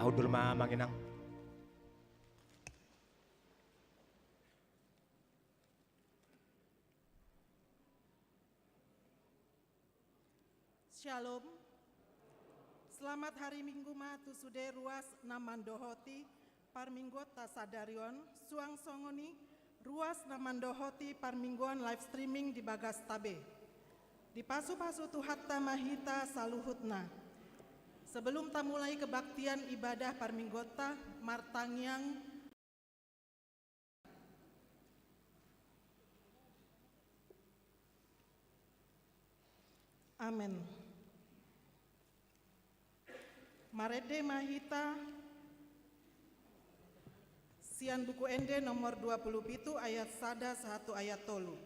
Mahudur manginang. Shalom. Selamat hari Minggu matu sude ruas namandohoti parminggota sadarion suang songoni ruas namandohoti parmingguan live streaming di Bagas Tabe. Di pasu-pasu tuhatta mahita saluhutna. Sebelum tamulai kebaktian ibadah parminggota martangyang Amin. Marede mahita sian buku ende nomor 27 ayat sada 1 ayat tolu.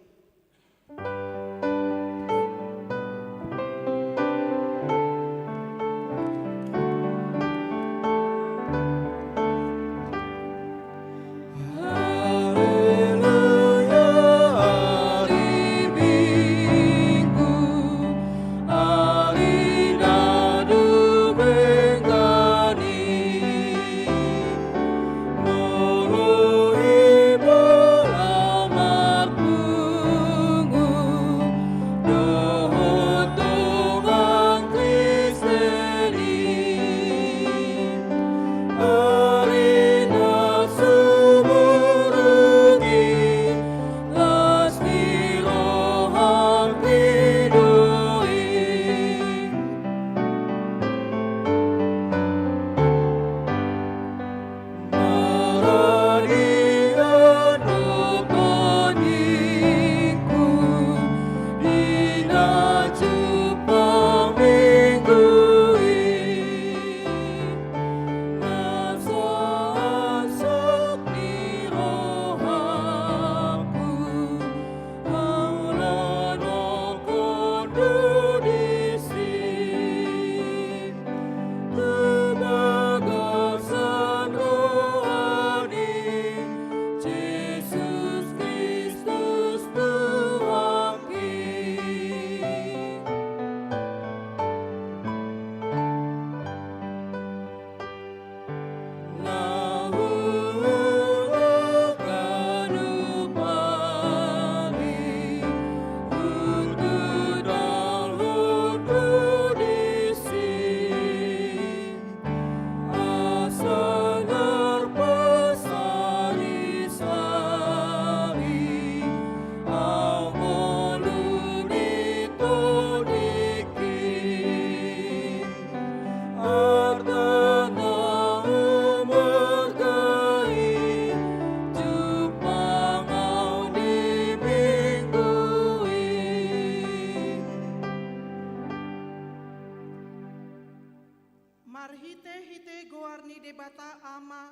Marhite-hite goarni debata ama,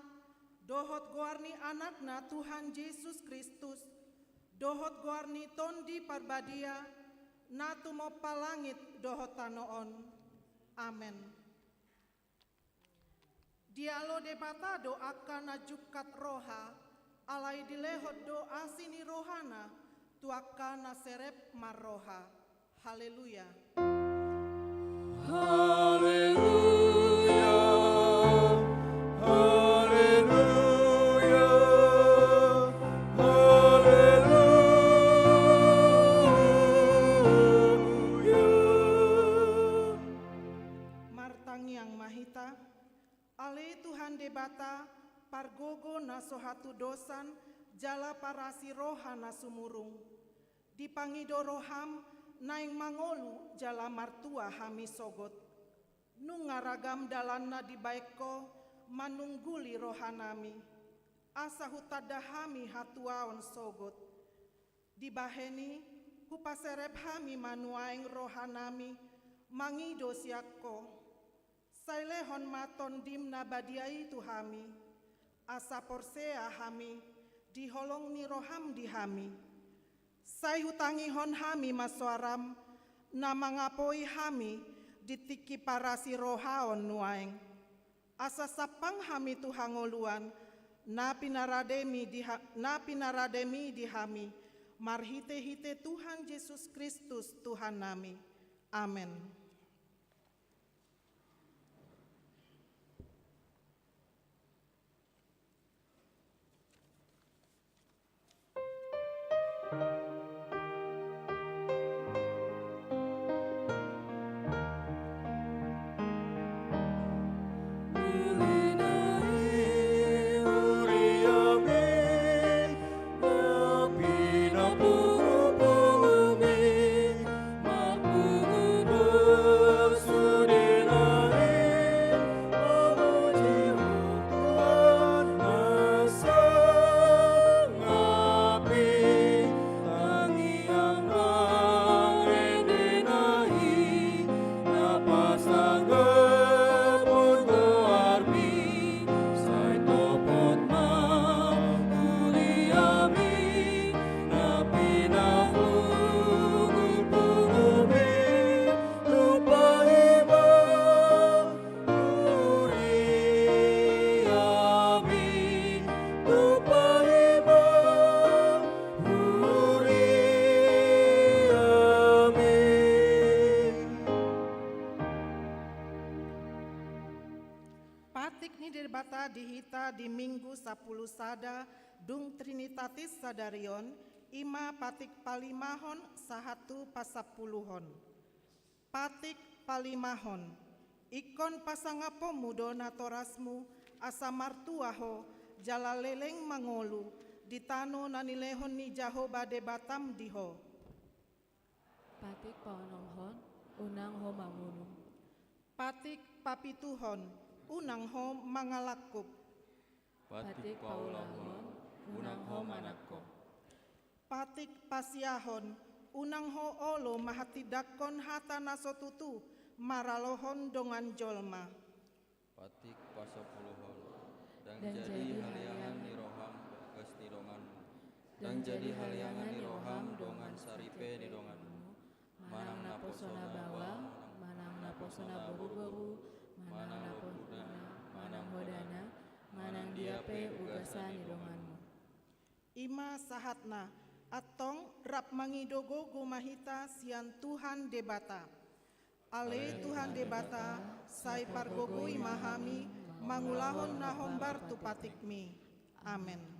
dohot goarni anakna Tuhan Yesus Kristus, dohot goarni tondi parbadia, natumo palangit dohot tanoon. Amen. Dialo debata doakan najukat roha, alai dilehot doa sini rohana, tuakana serep marroha. Haleluya. Haleluya. Ale Tuhan debata pargogo nasohatu dosan jala parasi rohana sumurung. Dipangido roham naing mangolu jala martua hami sogot. Nungaragam dalanna dibaiko manungguli rohanami. Asa hutadahami hatuaon sogot. Dibaheni hupaserep hami manuaing rohanami mangido siakko. Sailehon maton dimna badiai tuhami, asa porsea hami, diholong ni roham dihami. Sai hutangi hon hami maswaram, namangapoi hami, ditiki parasi rohaon nuaeng. Asa sapang hami tuhangoluan, na pinarademi dihami, marhite-hite Tuhan Yesus Kristus Tuhan nami. Amin. Matik ni debata dihita di Minggu 10 sada dung Trinitatis sadarion ima patik palimahon sahatu pasapuluhon. Patik palimahon, ikon pasangapo mudo natorasmu asa martuaho jala leleng mangolu ditano nanilehon ni Jahoba debatam diho. Patik paononghon unang ho mangunung. Patik papituhon unang ho mangalakup. Patik paulahon unang ho manako. Patik pasiahon unang ho olo mahatidakon hata nasotutu maralohon dongan jolma. Patik pasapuluhon dan Dan jadi jadi haliangan haliangan ni roham gesti donganmu Dan jadi haliangan ni ni roham roham dongan dongan saripe di donganmu manang naposona bawang, manang naposona baru-baru, manang napodana, manang hodana, manang diape ugasa ni donganmu. Ima sahatna atong rap mangidogo gumahita sian Tuhan debata. Ale Tuhan debata sai pargogo imahami mangulahon nahombar tu patikmi. Amen.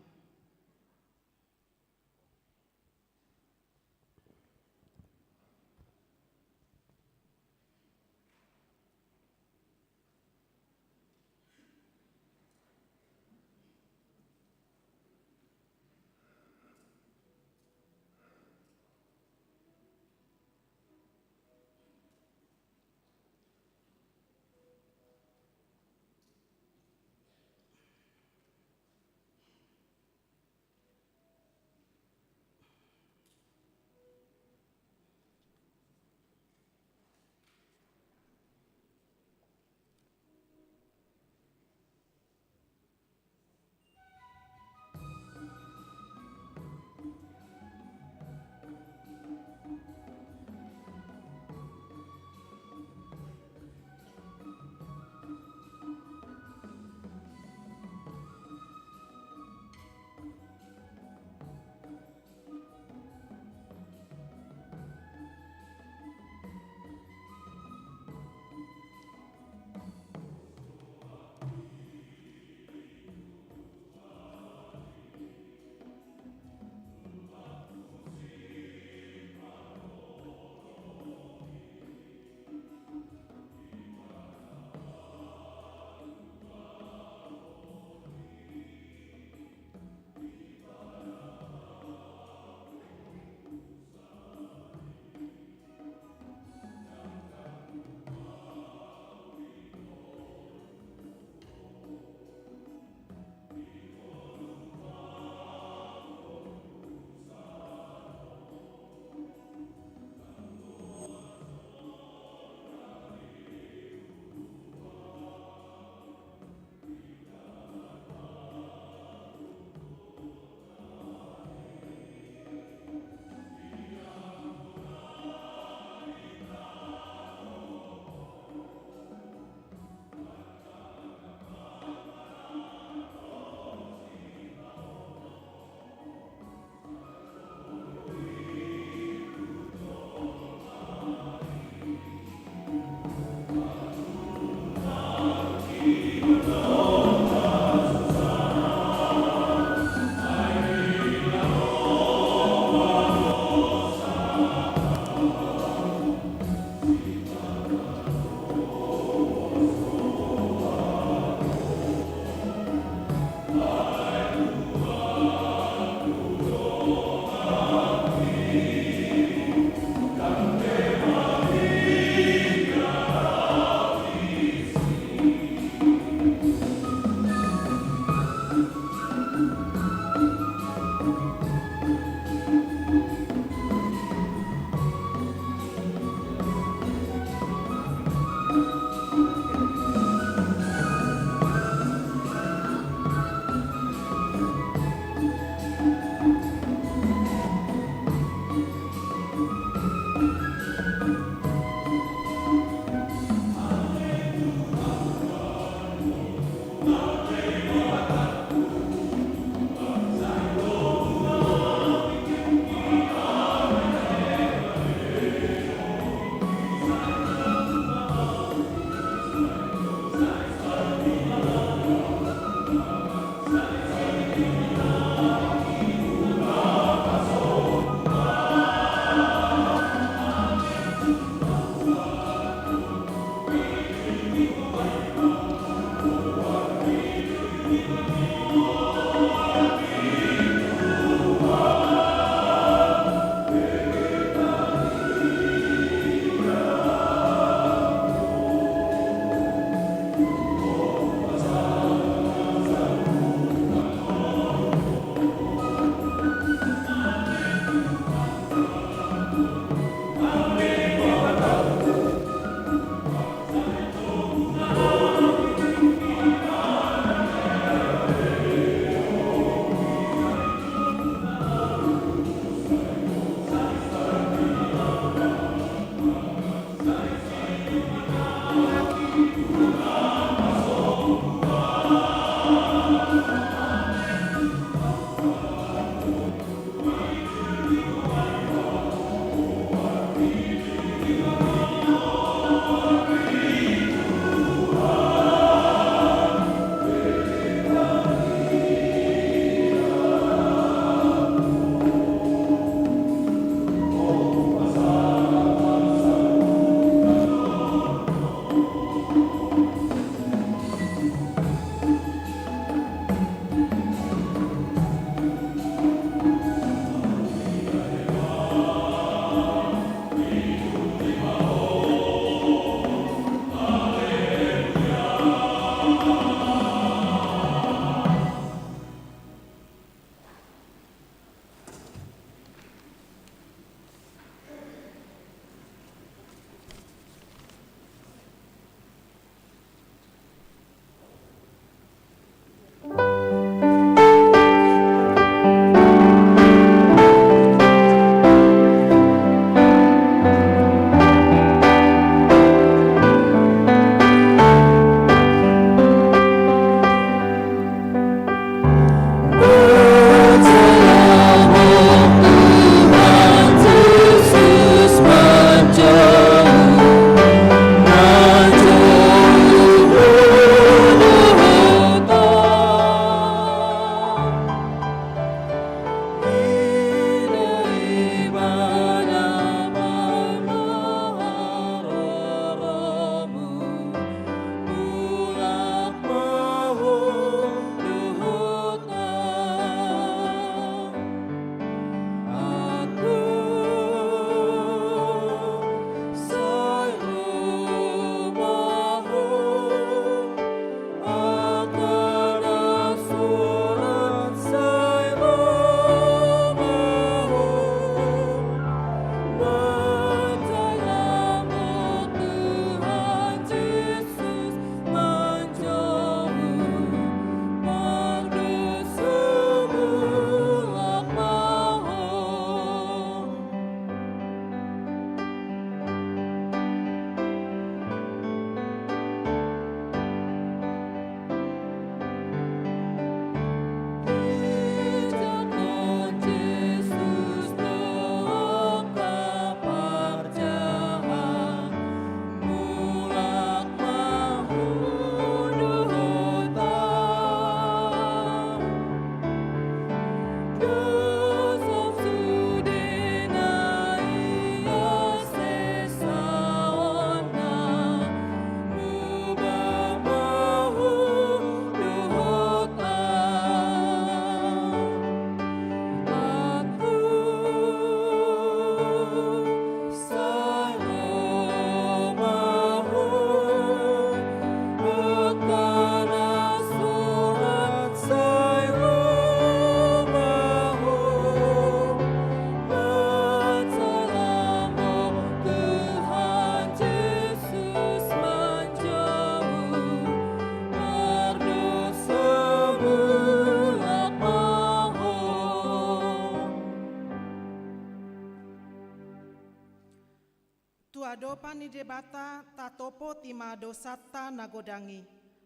padopa ni debata tatopo tima dosata nagodangi,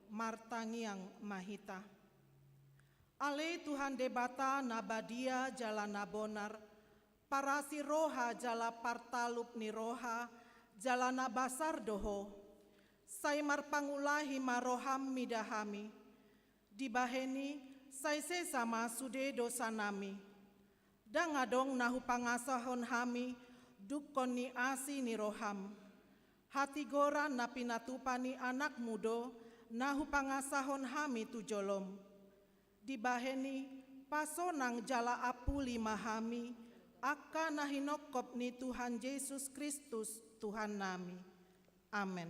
martangiang mahita. Ale Tuhan debata nabadia jala nabonar, parasi roha jala partalup ni roha, jala nabasar doho, saimar pangulahi maroham midahami, dibaheni sai sesama sude dosa nami, dangadong nahu pangasahon hami, dukon ni asi ni roham, hati gora na pinatupani anak mudo, nahu pangasahon hami tujolom, dibaheni pasonang jala apu lima hami, aka nahinokop ni Tuhan Yesus Kristus Tuhan nami. Amen.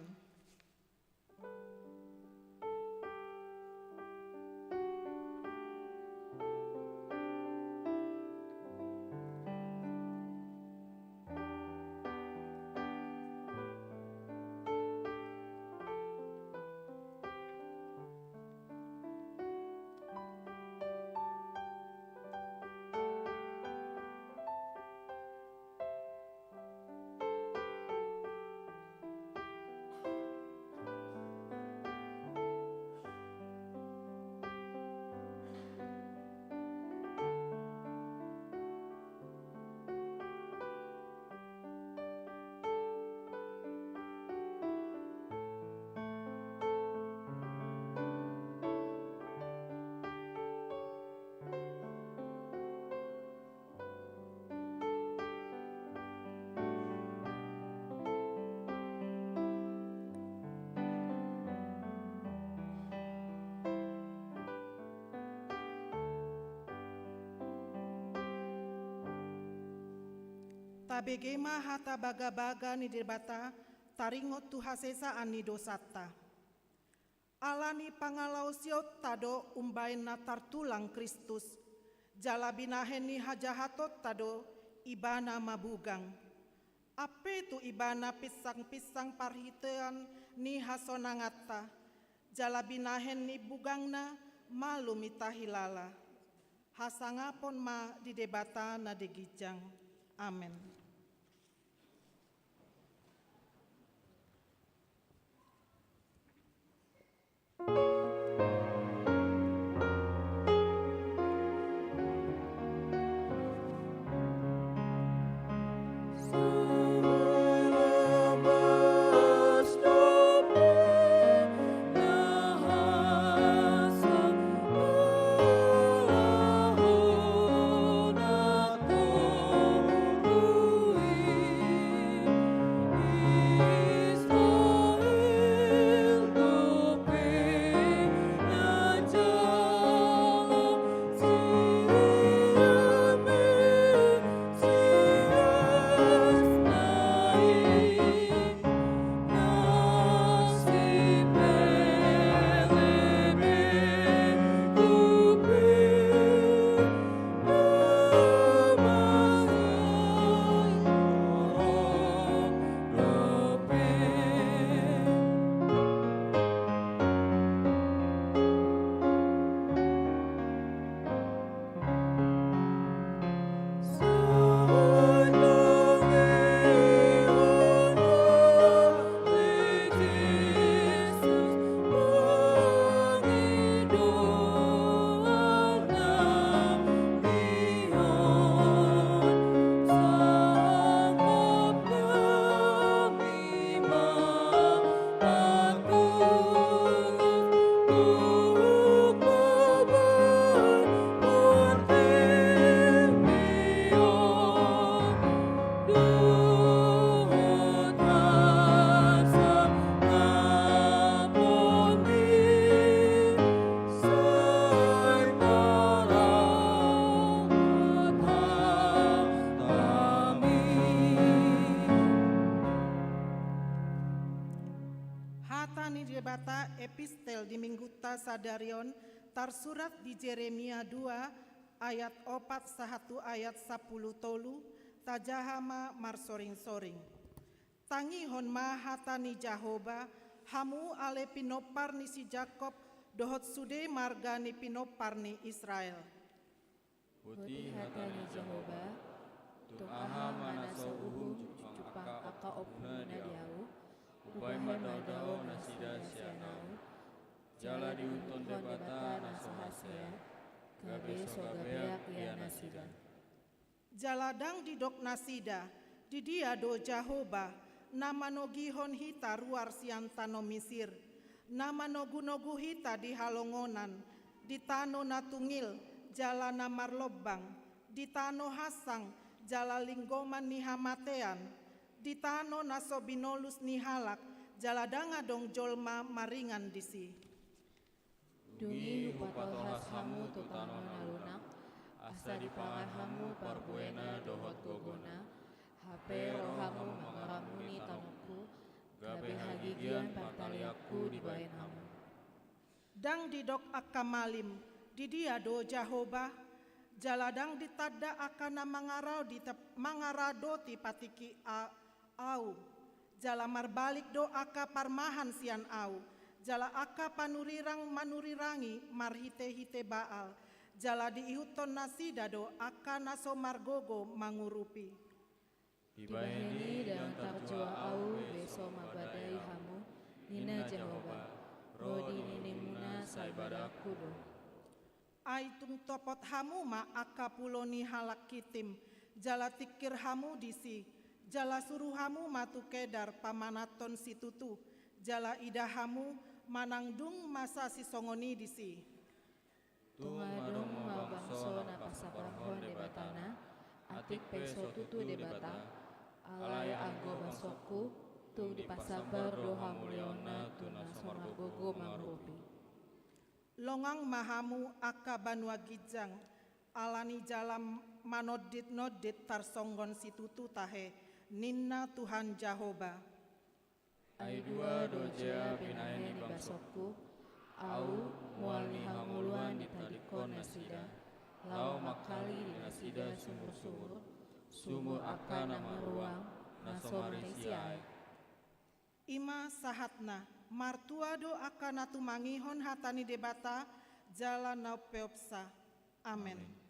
Tabegema hata baga-baga ni debata taringot tuhasesa ani dosata. Alani pangalaosiot tado umbain natar tulang Kristus. Jala binahen ni hajahatot tado ibana mabugang. Ape tu ibana pisang-pisang parhitean ni hasonangata. Jala binahen ni bugangna malu mitahilala. Hasangapon ma di debata na degijang. Amen. Debata epistel di Mingguta Sadarion tarsurat di Jeremia 2 ayat 4 sahatu ayat 10 tolu tajahama marsoring-soring. Tangi hon ma hatani Jahoba hamu ale pinopar ni si Jakob dohot sude marga ni pinopar ni Israel. Huti hatani Jahoba, tu'aha mana so uhum aka opuna diau, upai madao nasida sianau, jala diunton debata nasohasia, gabe sogabeak ya nasida. Jaladang didok nasida, di dia do Jahoba, nama no gihon hita ruar siantano Misir, nama no gunogu hita di halongonan, di tano natungil, jala namar lobang, di tano hasang, jala linggoman ni hamatean, di tano nasobinolus ni halak, jala danga dong jolma maringan disi. Dungi upatohas hamu tutano nalunak, asa dipangan hamu parbuena dohot gogona, hape rohamu mangaramuni tanokku, gabe hagigian partaliakku dibayan hamu. Dang didok akamalim, di dia do Jahoba, jaladang ditadda akana mangarado ti patiki au, jala marbalik do aka parmahan sian au, jala aka panurirang manurirangi marhite-hite baal, jala diihuton nasida do aka naso margogo mangurupi. Dibaheni dan tarjua au beso mabadai hamu, nina Jahoba, rodi ninimuna saibadaku do. Aitung topot hamu ma aka puloni halak kitim, jala tikir hamu disi, jala suruh hamu matu kedar pamanaton situtu, jala idahamu manangdung masa sisongoni disi. Tungadong mabangso na pasakrahon debatana, atik peso tutu debata, alay anggo basokku, tu dipasabar doha muliona tuna somargogo mangrupi. Longang mahamu aka banua gijang, alani jalam manodit-nodit tarsonggon situtu tahe, ninna Tuhan Jahoba. Ai dua doja binahe ni basokku, au mual ni hamuluan ditadikon nasida, lau makali di nasida sumur-sumur, sumur akan nama ruang, naso marisiai. Ima sahatna, martuado akan natumangihon hatani debata, jala naupeopsa. Amen.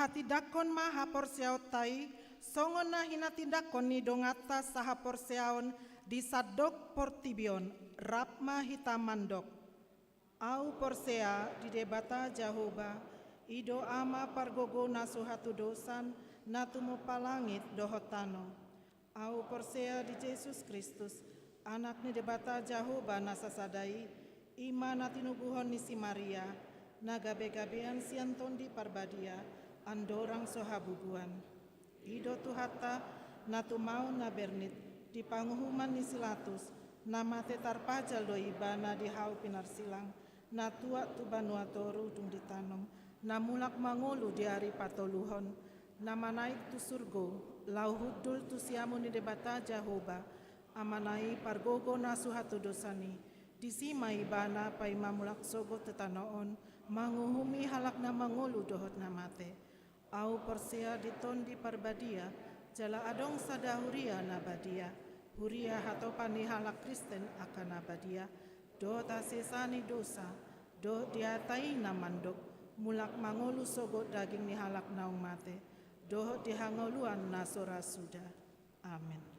tidakon maha porsiautai, songona hina tidakon ni dongata saha porsiaon di sadok portibion, rapma hitamandok. Au porsea di debata Jahoba, ido ama pargogo nasuhatu dosan, natumo palangit dohotano. Au porsea di Yesus Kristus, anak ni debata Jahoba nasasadai, ima natinubuhon ni si Maria, nagabe-gabean sianton di parbadia, andorang sohabubuan. Ido tuhata natu mau na bernit, di panguhuman ni silatus, nama tetarpajal doi bana di hau pinar silang, na tua tu banua toru dung ditanong, na mulak mangolu di hari patoluhon, nama naik tu surgo, lau hudul tu siamu ni debata Jahoba, amanai pargogo nasuhatu dosani, disimai bana pai mamulak sogo tetanoon, manguhumi halak na mangolu dohot namate, au porsea diton di parbadia, jala adong sada huria nabadia, huria hatopani halak Kristen akan nabadia, do tasesani dosa, do diatai namandok, mulak mangolu sogot daging ni halak naung mate, do dihangoluan nasora suda. Amin.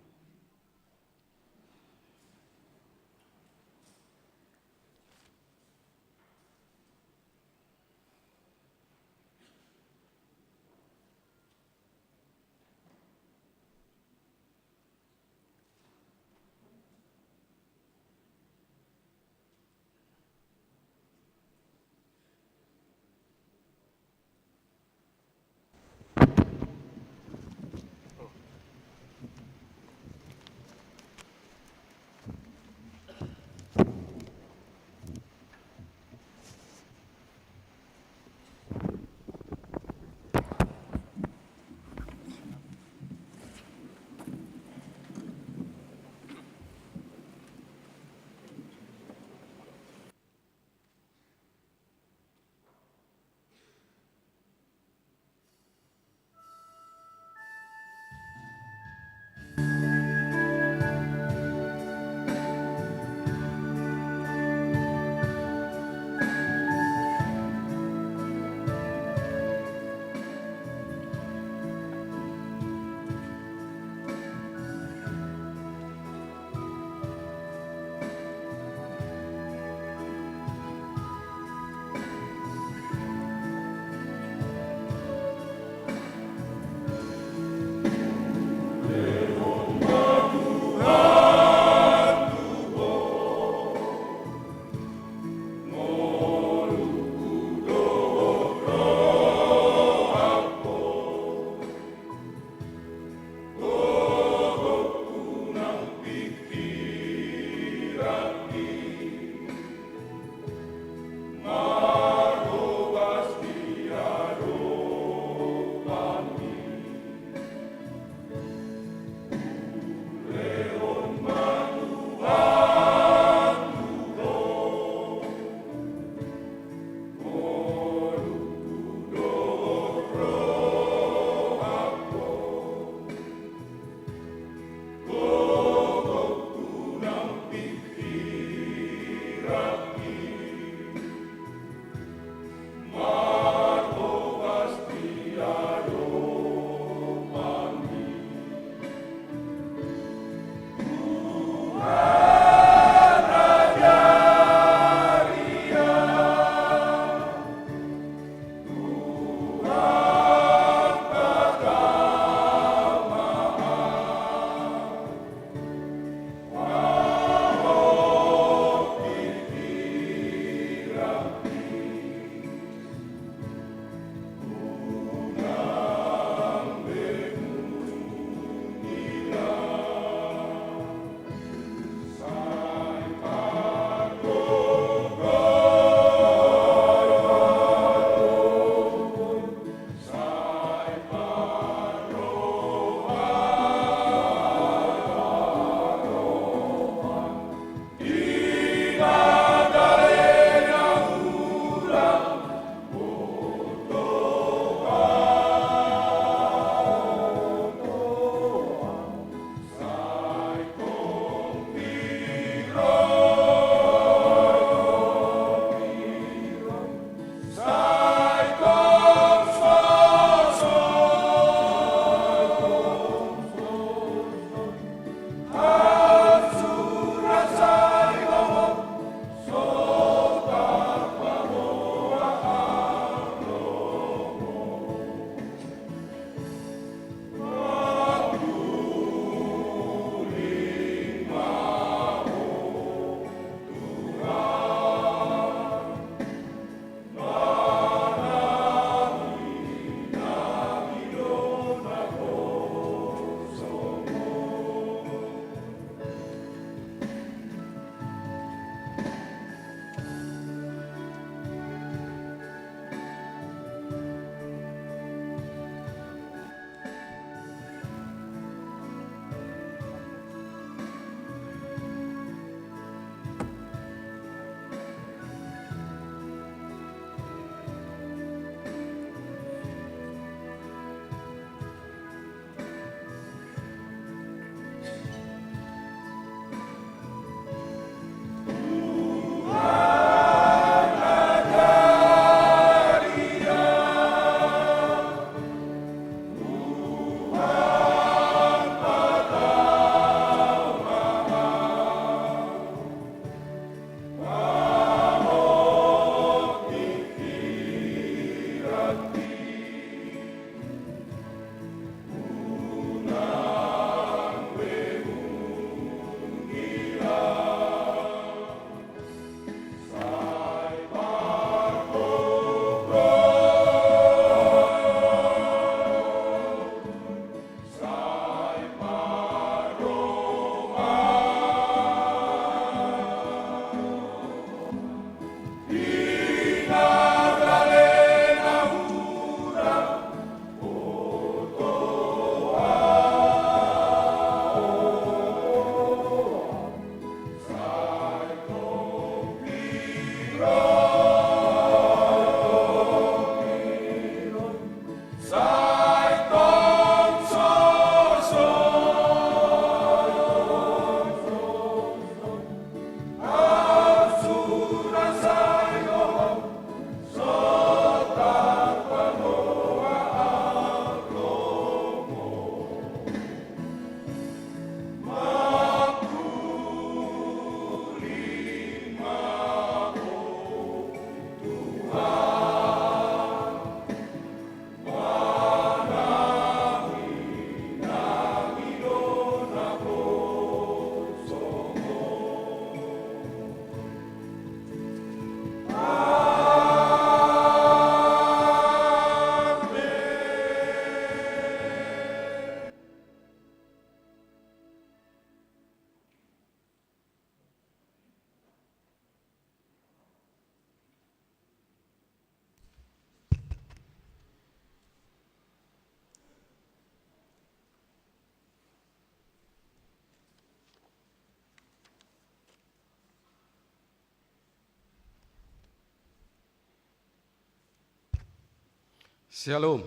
Shalom.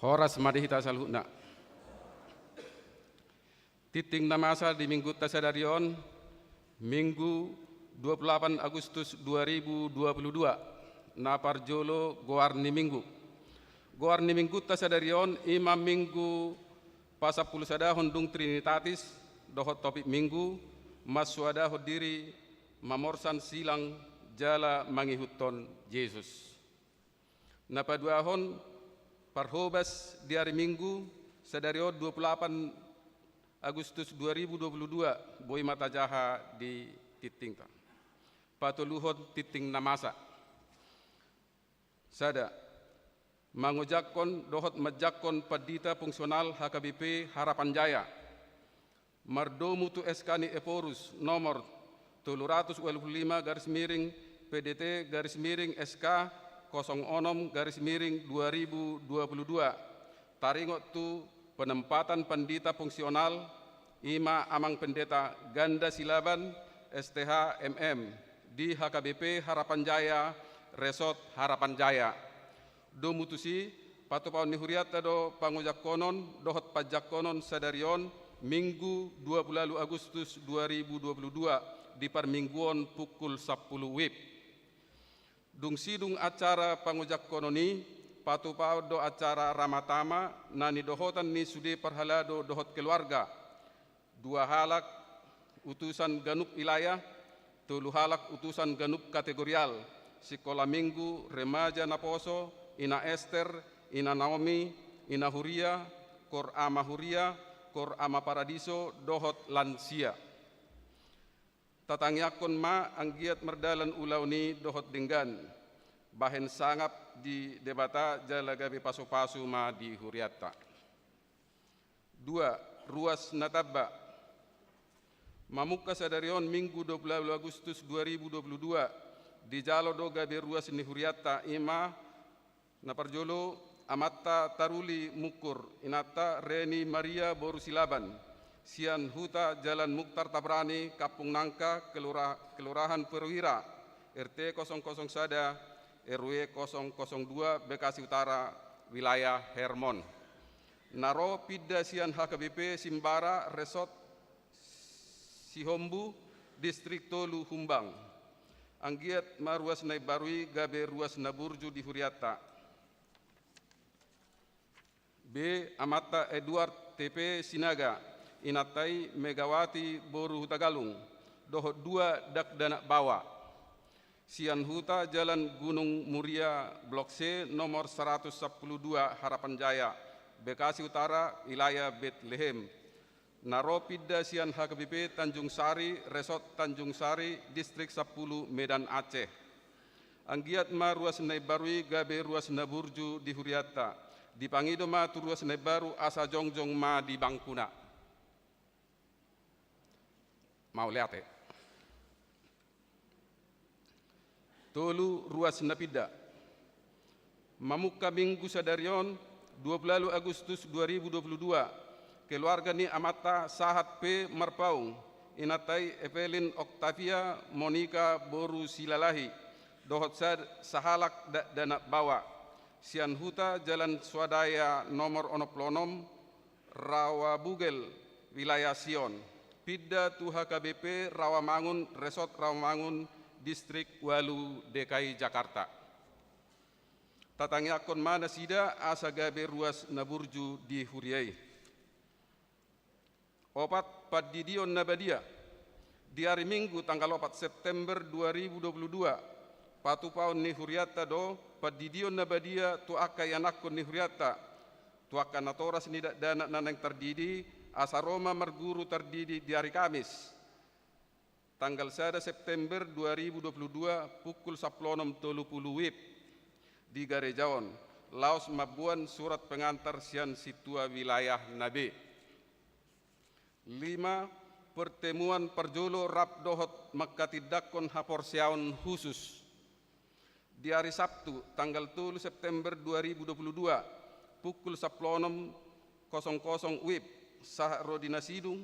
Horas madihita salhuna. Titing namasa di Minggu Tasadarion, Minggu 28 Agustus 2022. Naparjolo Goarni Minggu. Goarni Minggu Tasadarion, Imam Minggu Pasapul Sadahon Dung Trinitatis, dohot topik Minggu, Maswada Hodiri, Mamorsan Silang, Jala Mangihuton Yesus. Napaduahon parhobas di hari Minggu sadario 28 Agustus 2022 boy mata jaha di titing ta. Patuluhon titing namasa. Sada mangujakon dohot majakon padita fungsional HKBP Harapan Jaya. Mardomu tu eskani eporus nomor 325 garis miring PDT garis miring SK 06/2022 taringot tu penempatan pendeta fungsional Ima Amang Pendeta Ganda Silaban STH MM di HKBP Harapan Jaya Resort Harapan Jaya do mutusi patupaun ni huriata do pangujak konon dohot pajak konon sadarion Minggu 20 Agustus 2022 di permingguan pukul 10 WIB. Dung sidung acara pangujak kononi patupau do acara ramatama nani dohotan ni sudi perhalado dohot keluarga 2 halak utusan ganup wilayah 3 halak utusan ganup kategorial sekolah minggu remaja Naposo ina Esther ina Naomi ina Huria kor ama Huria kor ama Paradiso dohot lansia tatangyakon ma anggiat merdalan ulauni dohot denggan bahen sangap di debata jalagabi pasu-pasu ma di huriata. 2. Ruas Natabba Mamuka sadarion Minggu 20 Agustus 2022 di jalo do gabi ruas ni huriata ima naparjolo amatta taruli mukur inata Reni Maria Borusilaban Sian Huta Jalan Mukhtar Tabrani Kapung Nangka Kelurahan Perwira RT 00 Sada RW 002 Bekasi Utara Wilayah Hermon Naro Pidda Sian HKBP Simbara Resort Sihombu Distrik Tolu Humbang Anggiat Maruas Naibarui Gabe Ruas Naburju di Huriata B. Amata Edward TP Sinaga Inatai Megawati Boru Hutagalung dohot 2 dak danak bawa Sian Huta Jalan Gunung Muria Blok C nomor 112 Harapan Jaya Bekasi Utara wilayah Bethlehem Naropida Sian HKBP Tanjung Sari Resort Tanjung Sari Distrik 10 Medan Aceh Anggiat ma ruas Naibarui Gabe ruas Naburju di Huriata dipangido ma tu ruas Naibaru asa jongjong ma di Bangkuna mau lihat ya. Tolu ruas Napida. Mamuka Minggu sadarion 20 Agustus 2022. Keluarga ni amata Sahat P Marpaung. Inatai Evelyn Octavia Monica Boru Silalahi. Dohot sahalak danak bawa. Sian Huta Jalan Swadaya nomor onoplonom Rawa Bugel wilayah Sion. Pidda tu HKBP Rawamangun Resort Rawamangun Distrik Walu DKI Jakarta. Tatangyakon mana sida asa gabe ruas Naburju di Huriai. 4 Padidion Nabadia di hari Minggu tanggal 4 September 2022 patupaun ni Huriata do Padidion Nabadia tu akayanakon ni Huriata tu akanatoras ni dana nanang terdidi Asaroma Merguru terdidi di hari Kamis tanggal 1 September 2022 pukul 10.30 WIB di Garejaon Laos Mabuan surat pengantar Sian Situa wilayah Nabe 5 pertemuan perjolo rap dohot makatidakon haporsiaon khusus di hari Sabtu tanggal 7 September 2022 pukul 10.00 WIB sah Rodina Sidung,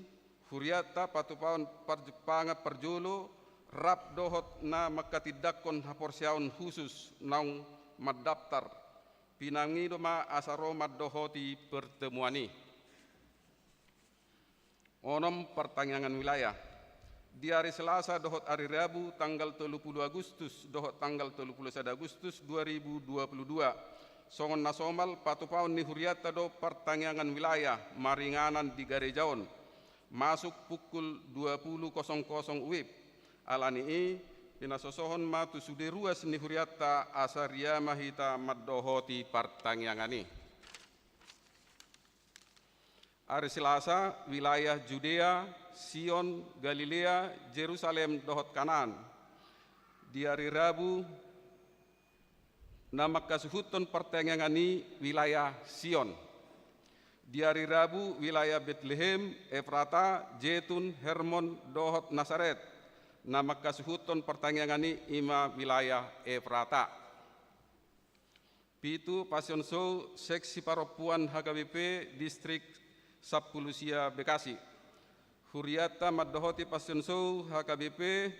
Huriata patupawan parjepanga perjolo, rap dohot na makatidakon haporsiaon khusus naung madaptar pinangido ma asaro maddohoti pertemuani. Onom pertanyaan wilayah. Di hari Selasa dohot hari Rabu tanggal 30 Agustus dohot tanggal 31 Agustus 2022. Songon nasomal patupaun ni huriata do pertanyaan wilayah maringanan di Garejaon. Masuk pukul 20.00 WIB. Alani pinasosohon matu suderuas ni huriata asaria mahita maddohoti pertanyaan. Hari Selasa, wilayah Judea, Sion, Galilea, Jerusalem, dohot Kanaan. Di hari Rabu, nama kasuhuton pertanyaan ini wilayah Sion. Di hari Rabu, wilayah Bethlehem, Efrata, Jetun, Hermon, dohot Nasaret. Nama kasuhuton pertanyaan ini ima wilayah Efrata. Pitu Passion Show, Seksi Paropuan HKBP, Distrik Sapulusia Bekasi. Huriata maddohoti Passion Show HKBP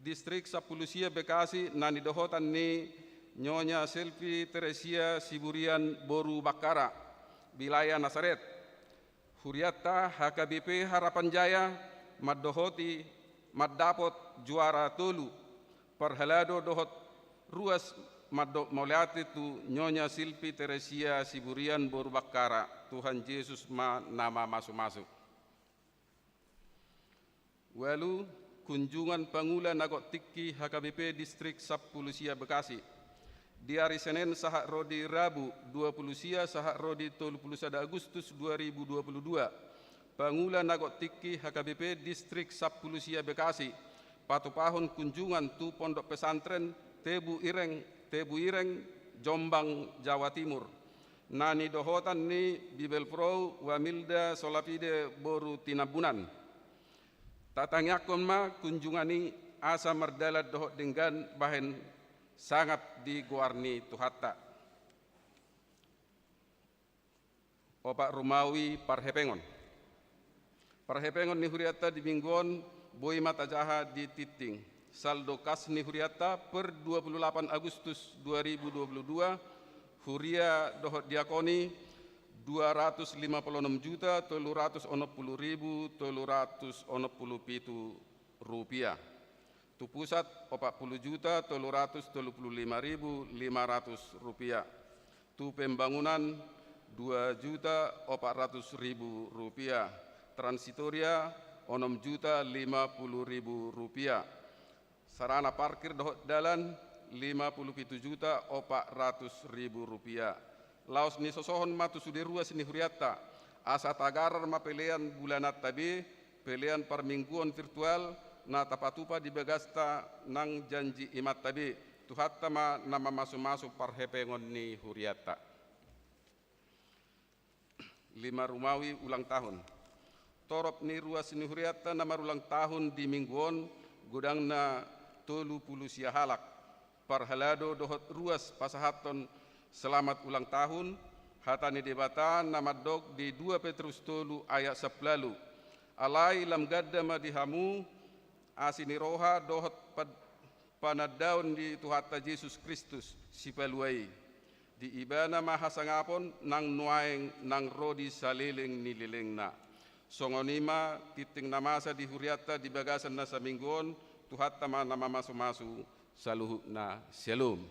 Distrik Sapulusia Bekasi nani dohotan ni Nyonya Selvi Teresia Siburian Boru Bakara wilayah Nasaret. Huriata HKBP Harapan Jaya maddohoti maddapot juara tolu perhelado dohot ruas maddo moliati tu Nyonya Silvi Teresia Siburian Boru Bakara. Tuhan Yesus ma nama masuk-masuk. Walu kunjungan Pangula Nagot Tiki HKBP Distrik Sapulusia Bekasi. Di hari Senin sahak rodi Rabu 20 sia sahak rodi 31 Agustus 2022. Pangula Nagot Tiki HKBP Distrik Sapulusia Bekasi. Patupahun kunjungan tu pondok pesantren Tebu Ireng, Jombang, Jawa Timur. Nani dohotan ni Bibel Pro Wamilda Solapide Boru Tinabunan. Tatangakon ma kunjungan ni asa mardalat dohot dengan bahen sangat di guarni tuhatta. Opak Rumawi Parhepengon. Parhepengon ni huriata di mingguan boi mata jaha di titing. Saldo kas ni huriata per 28 Agustus 2022 huria dohot diakoni 256.360.367 rupiah. Tu pusat 40.335.500 rupiah. Tu pembangunan 2.400.000 rupiah. Transitoria 6.050.000 rupiah. Sarana parkir dohot dalan 57.400.000 rupiah. Laos ni sosohon matu suderuas ni huriata. Asa tagarar ma pelean bulanat tabi, pelean permingguan virtual na tapatupa di bagasta nang janji imat tabi. Tuhatta ma nama masuk-masuk parhepengon ni huriata. 5 Rumawi ulang tahun. Torop ni ruas ni huriata nama ulang tahun di mingguan gudang na 30 sia halak. Parhalado dohot ruas pasahaton selamat ulang tahun hatani debatan nama dog di 2 Petrus tolu ayat 10. Alai lam gaddama dihamu asini roha dohot panadaun di Tuhatta Yesus Kristus sipaluai di ibana mahasangapon nang nuaeng nang rodi saliling nililingna songonima titing namasa di huriata di bagasan nasa mingguon Tuhatta ma nama masu-masu saluhna shalom.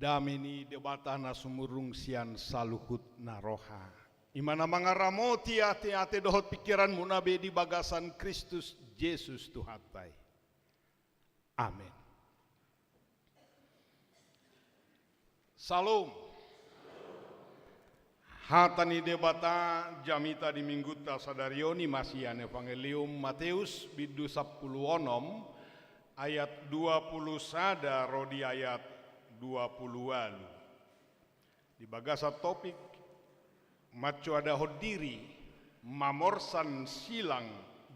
damini debatana sumurung sian saluhut naroha. Imana mangaramoti ate dohot pikiran munabe di bagasan Kristus Yesus Tuhatai. Amin. Salam. Hatani debata jamita di mingguta sadarioni masian Evangelium Matius bidu 10 ayat 20 sada rodi ayat 20 walu. Di bagasa topik macu ada hodiri mamorsan silang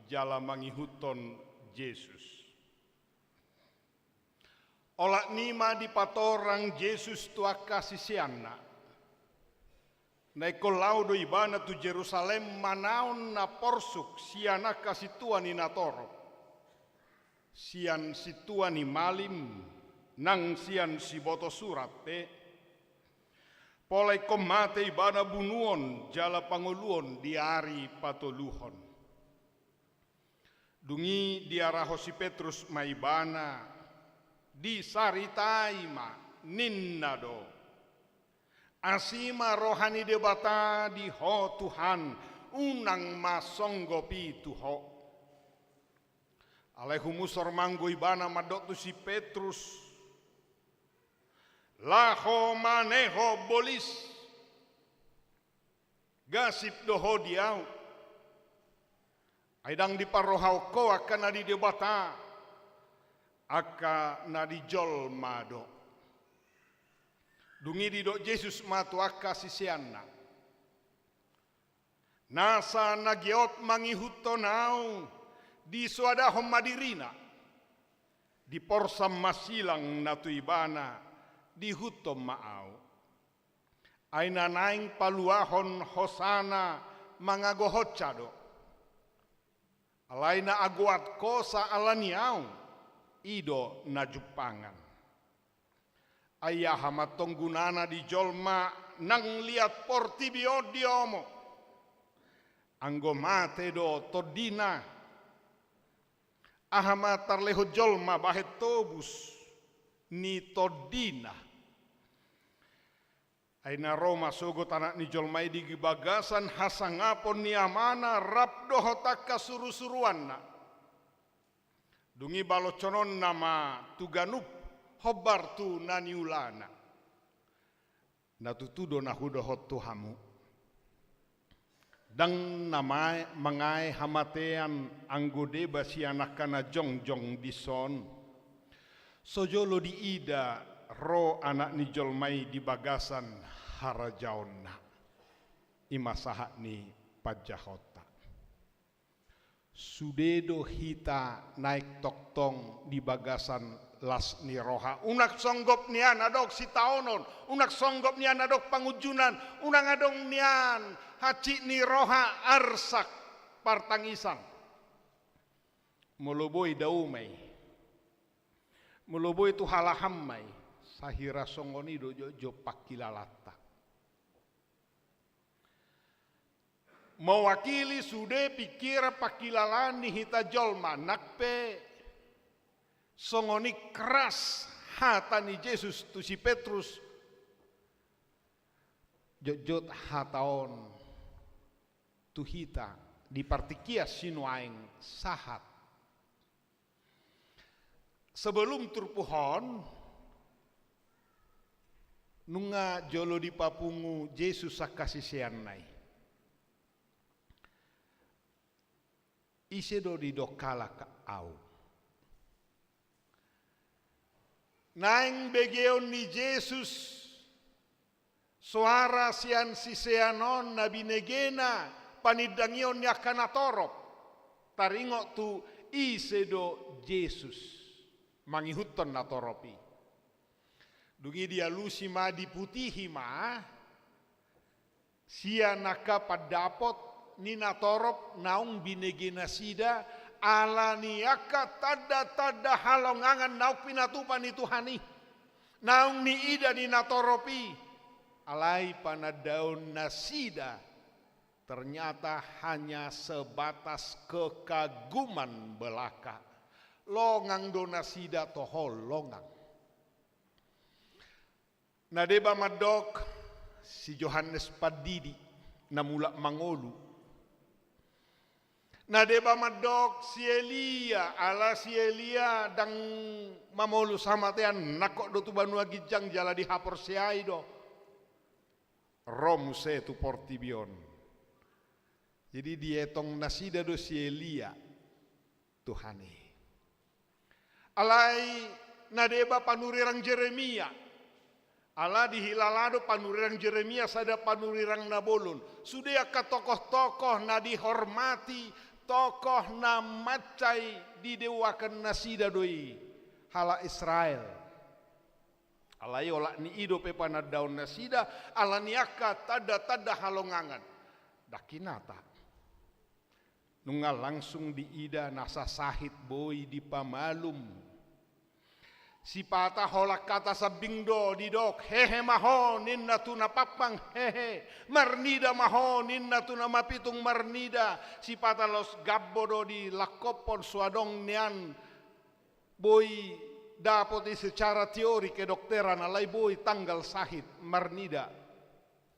jala mangihuton Yesus. Olak nima di patorang Yesus tua kasih siana. Naiko laudo ibana tu Jerusalem manaon na porsuk siana kasih tuan ni natoro. Sian si tuan ni malim nang sian si boto surat te. Polai komate ibana bunuon jala panguluon diari patoluhon. Dungi diaraho si Petrus maibana di saritai ma ninnado. Asima rohani debata di ho Tuhan unang masonggopi tuho. Alehumusor manggo ibana madok tu si Petrus. Laho maneho bolis. Gasip doho diau. Aidang di parohau ko akan nadi debata. Aka nadi jol mado. Dungi di dok Yesus matu aka sisianna. Nasa nagiot mangihutonau di suadahom madirina. Di porsam masilang natu ibana di hutom maau. Aina naing paluahon hosana mangagohocado. Alaina aguat kosa alaniau ido najupangan. Ayah hamatong gunana di jolma nang liat portibio diomo. Anggo mate do todina. Ahama tarleho jolma bahet tobus ni todina. Aina Roma sogot anak ni jolmai di gibagasan hasangapon ni amana rap dohotaka suru-suruanna. Dungi baloconon nama tuganup. Hobar tu naniulana. Natutudo nahudo hotu hamu. Dang namai mangai hamatean anggode basi anak kana jongjong dison. Sojolo di ida ro anak ni jolmai di bagasan harajaonna. Imasaha ni pajahota. Sudedo hita naik toktong di bagasan las ni roha. Unak songgop nian adok si taonon. Unak songgop nian adok pangujunan. Unang adong nian haci ni roha arsak partangisan. Muluboi daumai. Muluboi tu halahammai. Sahira songoni dojo pakilalata. Mewakili sude pikir pakilalani hita jolma nakpe. Songoni keras hatani Yesus tu si Petrus jojot hataon tu hita di partikia sinuaing sahat. Sebelum turpuhon nunga jolo di papungu Yesus sakasi sianai. Isedo di dokala ka au. Naing begeon ni Yesus suara sian siseanon nabi negena panidangion nya kanatorop taringok tu isedo Yesus mangihuton natoropi dungi dia lusi ma diputihi ma sia naka padapot ni natorop naung binegena sida alaniaka tada halongangan nauk pinatupan itu hani naung ni ida ni natoropi alai panadaun nasida ternyata hanya sebatas kekaguman belaka longang do nasida tohol longang Nadeba madok si Johannes Padidi namula mangolu. Nadeba madok si Elia ala si Elia dang mamolu samatean nakok do tu banua gijang jala di hapor siai do. Rom se tu portibion. Jadi dietong nasida do si Elia Tuhane. Alai nadeba panurirang Jeremia. Ala di hilalado panurirang Jeremia sada panurirang nabolun. Sudah ka tokoh-tokoh na dihormati, tokoh na macai didewakan nasida doi hala Israel. Alai ola ni ido pe panadaun nasida, ala niaka tada halongangan. Dakinata. Nungal langsung diida nasa sahit boy di pamalum. Si pata holak kata sabingdo di dok hehe maho ninna tuna papang hehe marnida maho ninna tuna mapitung marnida si pata los gabbodo di lakopon suadong nian boy dapoti secara teori kedokteran alai boy tanggal sahit marnida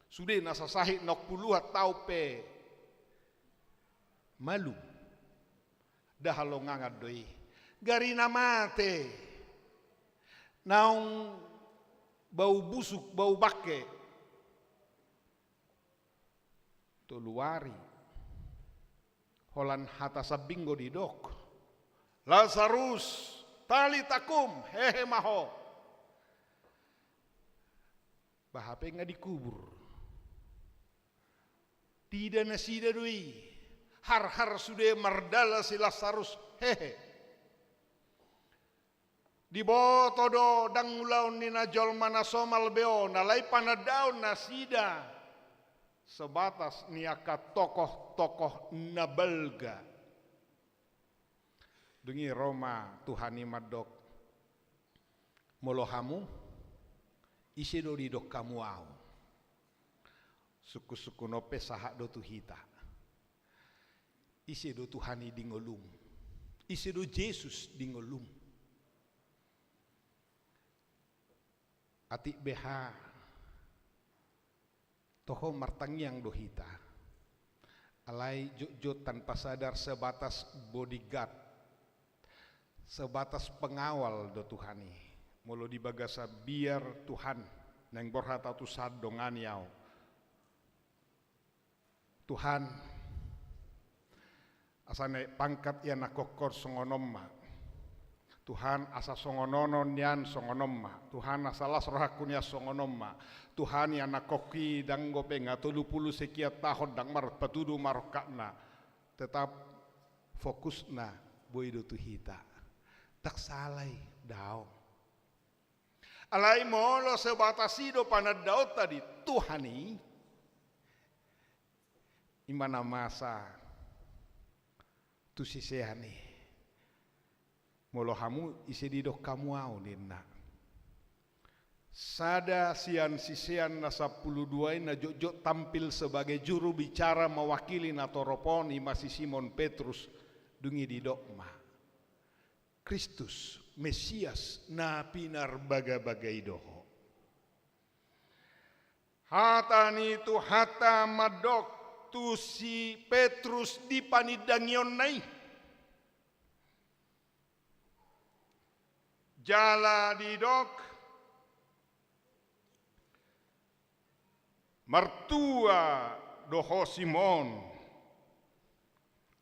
sudah nasa sahit nok puluhat taupe malu dah halongangat doi garina mate naung bau busuk, bau bake. Tuluari. Holan hata sabinggo di dok. Lazarus, tali takum, hehe maho. Bahape nga dikubur. Tidak nasida dui. Har sudah mardala si Lazarus, hehe. Di boto do dang ulaun ni najol mana somal beo nalai panadaun nasida sebatas niaka tokoh-tokoh nabelga dengi Roma Tuhani madok molohamu isi do di dok kamu au suku-suku nope sahak do tuhita isi do Tuhani dingolum isi do Yesus dingolum atik BH toho martangyang dohita alai jujut tanpa sadar sebatas bodyguard sebatas pengawal do Tuhani mulu dibagasa biar Tuhan neng borhata tu sadongan yau Tuhan asane pangkat ya nakokor songonomma Tuhan asa songononon yan songonomma. Tuhan asalas rohakun ya songonomma. Tuhan yang nakoki dang gope nga 30 sekian tahun dang mar patudu marokakna. Tetap fokus na boido tuhita. Tak salai daw. Alai molo sebatasido panadao tadi Tuhani. Imana masa tu sisehani. Molohamu isi didok kamu au nina. Sada sian sisian na 12 na jojok tampil sebagai juru bicara mewakili na toropon masih Simon Petrus dungi didok ma. Kristus Mesias na pinar baga-bagai doho. Hata ni tu hata madok tu si Petrus di panidangyon nai. Jala di dok mertua doho Simon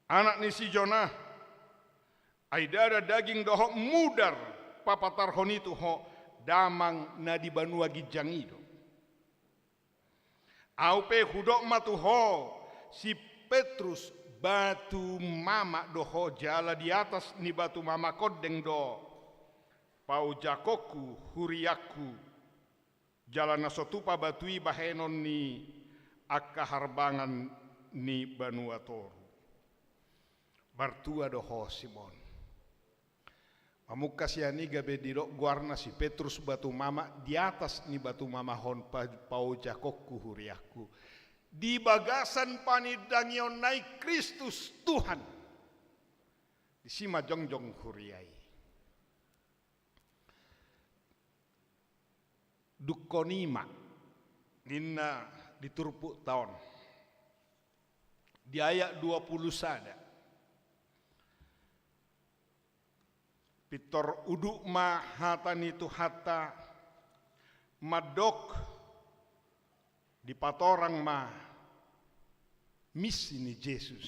anak ni si Jonah aidara daging doho mudar papatar honitu ho damang na di banua gijangido aupe hudok matu ho si Petrus batu mama doho jala di atas ni batu mama kodeng do pau jakoku huriaku jalan nasotupa batui bahenon ni akka harbangan ni banua toru bartua doho Simon Pamukka siani gabe dirok guarna si Petrus batu mama di atas ni batu mama hon pau jakokku huriaku di bagasan panidangyon naik Kristus Tuhan di sima jongjong huriai dukonima ninna diturpu tahun di ayat 20 sada pitor uduk ma hatani tu hata madok di patorang ma misi ni Yesus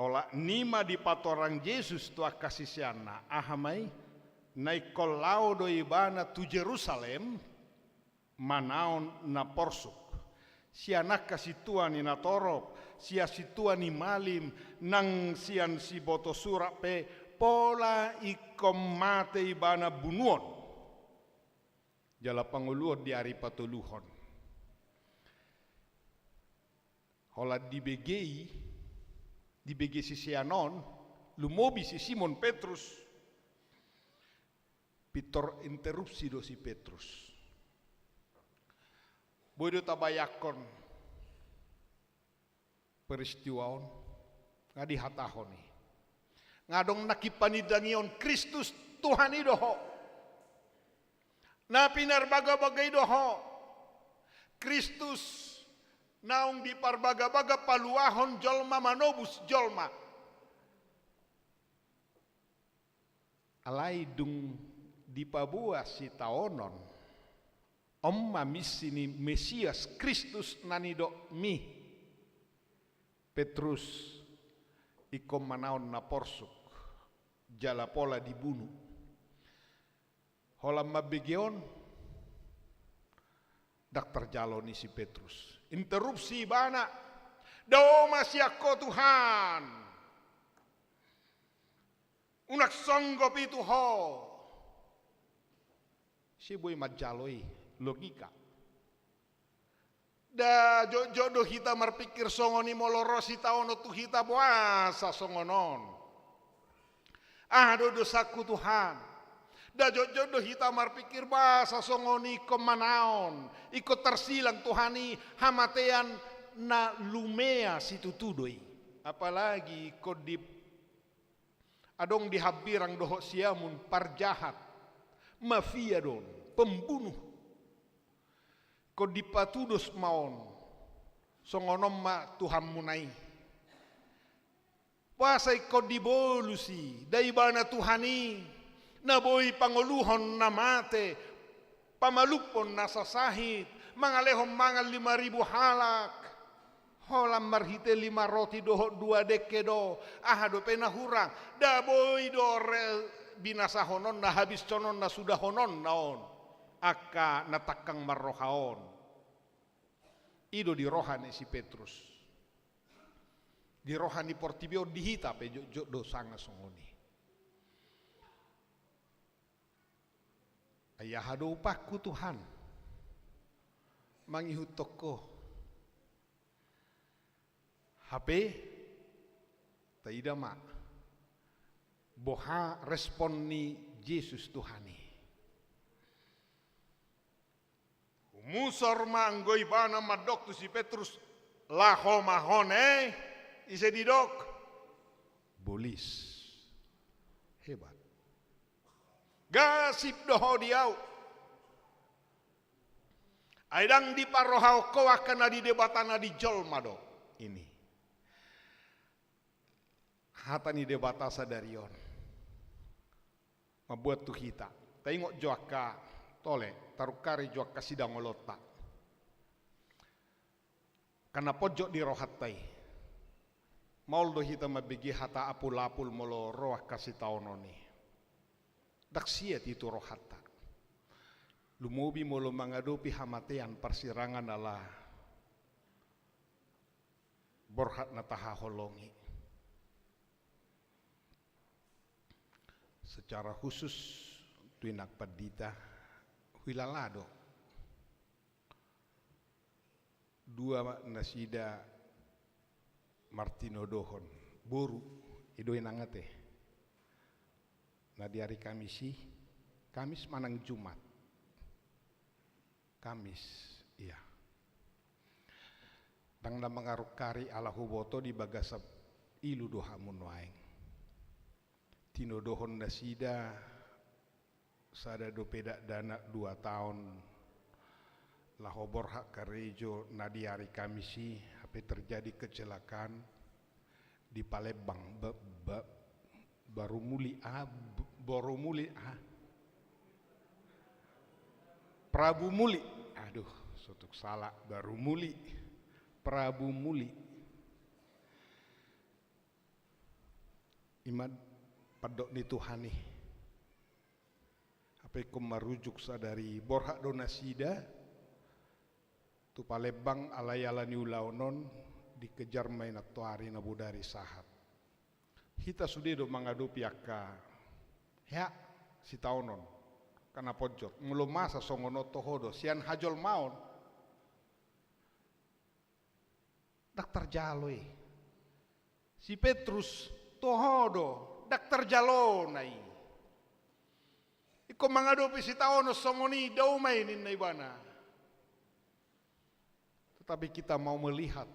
ola nima di patorang Yesus tu kasih siana ahamai naikol lao do ibana tu Jerusalem manaon na porsuk sianak kasih tuan ni natorop sia situan ni malim nang sian si boto surak pe pola ikom mate ibana bunuon jala panguluon di hari patuluhon hola di BG si sianon lumobi si Simon Petrus pitor interupsi do si Petrus bodo tabayakon peristiwaon ngadi hatahoni ngadong nakipanidangion Kristus Tuhan idoho na pinarbaga-bagay doho Kristus naung di parbaga-baga paluahon jolma manobus jolma alai dung di pabua si taonon omma missini Mesias Kristus nanido mi Petrus ikom manaon na porsuk jala pola dibunuh holam mabegeon dak terjaloni si Petrus interupsi bana do masih ako Tuhan unak songgop itu ho si boy majaloi logika da jodoh kita marpikir songoni molorosi taono tu kita puasa songonon do dosaku Tuhan da jodoh kita marpikir bahasa songoni komanaon ikut tersilang Tuhani hamatean na lumea situ tudoi apalagi kodip adong dihabirang doho siamun parjahat mafia don pembunuh kodipatudos maon songonom ma Tuhan munai pasai kodibolusi daibana Tuhani naboy panguluhon na mate pamalupon nasasahit mangalehom mangal 5.000 halak holam marhite 5 roti doho 2 dekedo do pena hurang daboy do binasa honon na habis conon na sudah honon naon aka natakang marrohaon ido di rohani si Petrus di rohani portibio dihita pe do sanga songoni ayah hado upahku Tuhan mangihut toko HP taida ma boha respon ni Yesus Tuhani musor manggoy bana madok tu si Petrus laho mahone ise didok bolis hebat gasip doho diau aidang di parohau ko akan di debatana di jolma do ini hatani debatasa darion mabuat tu kita tengok joaka tole tarukari joaka sidang olota karena pojok di rohatai mauldo hita mabigi hata apul-apul molo roah kasih taononi daksiat itu rohata lumobi molo mengadopi hamatean persirangan Allah borhat nataha holongi secara khusus tuinak padita huilalado 2 nasida Martino Dohon boru idoy nangate nah di hari Kamis manang Jumat Kamis iya dang na mangarukari ala huboto di bagasap ilu doha munwaeng tinodohon nasida sada do peda dana 2 tahun lah hobor hak karejo nadi hari Kamisi HP terjadi kecelakaan di Palembang Prabu Muli, aduh sotuk salah, Baru Muli, Prabu Muli. Iman padok ni Tuhani. Apa ko marujuk sadari borhak donasida tu Palembang alayala ni ulaunon dikejar main atuari na budari sahat. Hita sudedo mangadopi akka ya si taunon. Karena pojok mulo masa songono tohodo sian hajol maon daktar jaloi si Petrus tohodo daktar jalonai iko mangadopi si taono songoni daumai ninna ibana. Tetapi kita mau melihat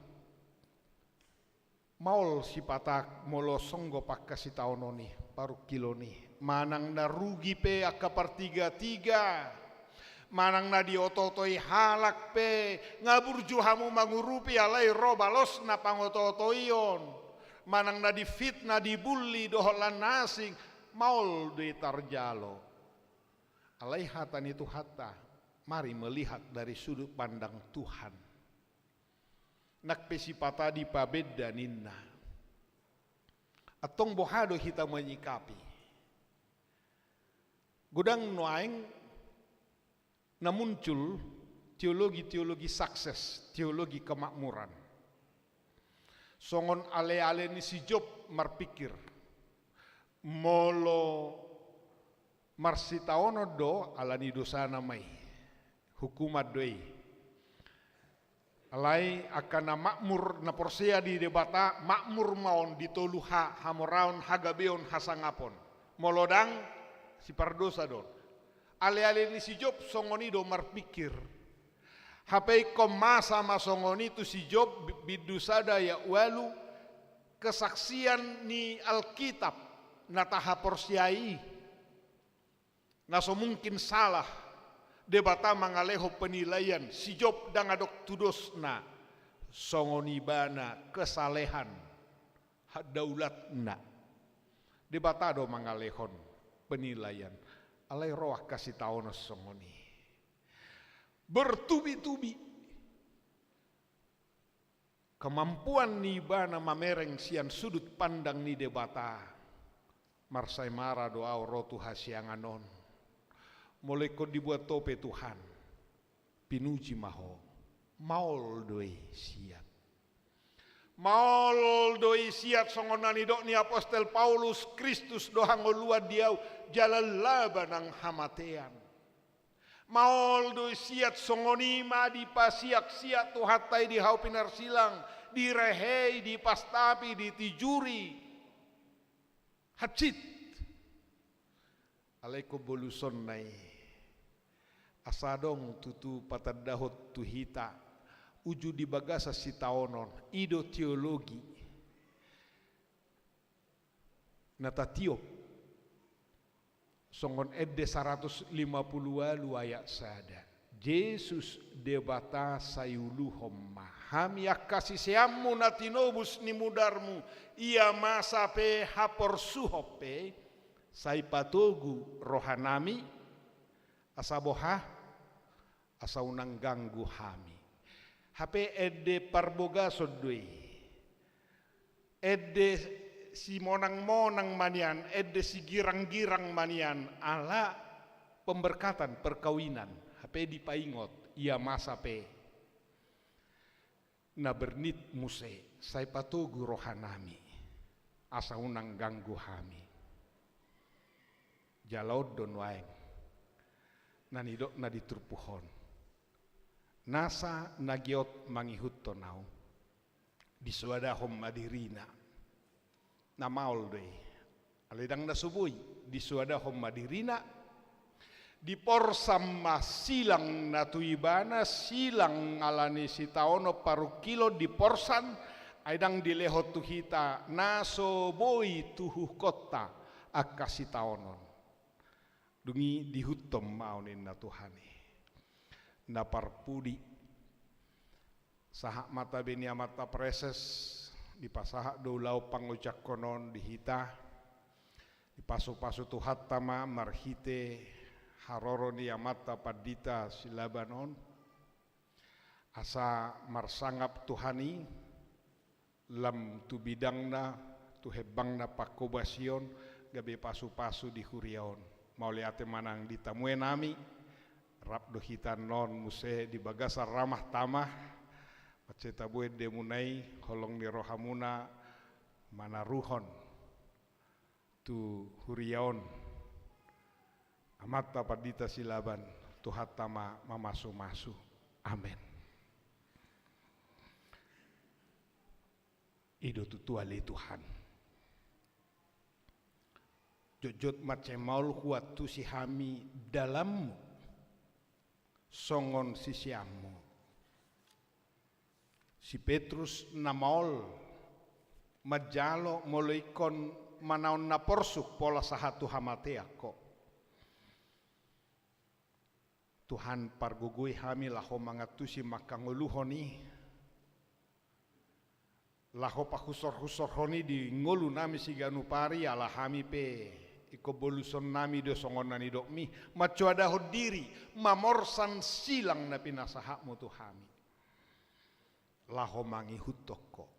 maul si patak molo songgo pakka si taono nih paru kilo nih manang na rugi pe akka par 3-3 manang na diototoi halak pe ngaburju hamu mangurupi alai robalos na pangototoion manang na di fitna dibully doholan nasing maul de tarjalo alai hatan itu hatta mari melihat dari sudut pandang Tuhan nak pesipata di pabeda ninna atong bohado kita menyikapi gudang noaing na muncul teologi sukses, teologi kemakmuran. Songon ale-ale ni si Job marpikir molo marsitaono do alani dosana mai hukumat doi alai akan na makmur na porsea di debata makmur maon ditoluha hamoraon hagabeon hasangapon molodang si pardosa don ale-ale ni si Job songoni do marpikir hapai kom masa masongoni tu si Job bidusada ya walu kesaksian ni Alkitab nataha porsiai naso mungkin salah debata mangaleho penilaian si Job dangadok tudosna songoni bana kesalehan hadaulatna debata do mangalehon penilaian alai roh kasih tahu songoni bertubi-tubi kemampuan ni bana mamereng sian sudut pandang ni debata marsai mara doa rotu hasianganon mulai kau dibuat tope Tuhan pinuji maho maul doi siap maul doi siat songonani dok ni apostel Paulus Kristus dohang olua diau jalan laba nang hamatean maul doi siat songoni ma di pasiak siat tu hatai di hau pinar silang di rehei di pastapi di tijuri hacit alaikum boluson nai asadong tutu patadahot tuhita uju di bagasa si taonon ido teologi nata tiop songon edde 150 alu ayat sada Yesus debata sayuluhom maham yak kasih seamu natinobus ni mudarmu ia masa pe hapor suhope sai patogu rohanami asaboha asa unang ganggu hami hape edde parboga sodoi edde si monang-monang manian edde si girang-girang manian ala pemberkatan perkawinan hape dipaingot ia masa pe na bernit muse sai patugu rohanami asa unang ganggu hami jalaud don waeng nanidok na diturpuhon nasa nagiot mangihut tonau disuadahom madirina na maul doi alidang na subui disuadahom madirina di porsam silang na tuibana silang alani si taono paru kilo di porsan aidang dilehot tuhita naso boi tuhu kota akasi taonon dungi dihutom maunin na Tuhani na parpudi saha mata benia mata preses di pasaha doulau pangucak konon dihita di pasu-pasu tuhat tama marhite haroro ni mata padita silabanon asa marsangap Tuhani lam tu bidangna tu hebangna pakobasion gabe pasu-pasu di huriaon mau liate manang ditamue nami rap dohitan non muse di bagasa ramah tamah maceta bue demunai holong ni rohamuna manaruhon tu huriaon amata padita silaban tuhat tama mamasu-masu amen. Ido tutuali Tuhan jojot macemaul huat tu si hami dalammu songon sisiamu si Petrus namaol majalo moloikon manaon na porsuk pola sahatu hamateako Tuhan pargugui hami laho mangatusi makanguluhoni laho pakusor-kusor honi di ngolu nami siganu pari ala hami pe iko boluson nami do songonani dok mi macu ada hodiri mamorsan silang na pinasahakmu Tuhami laho mangi hutoko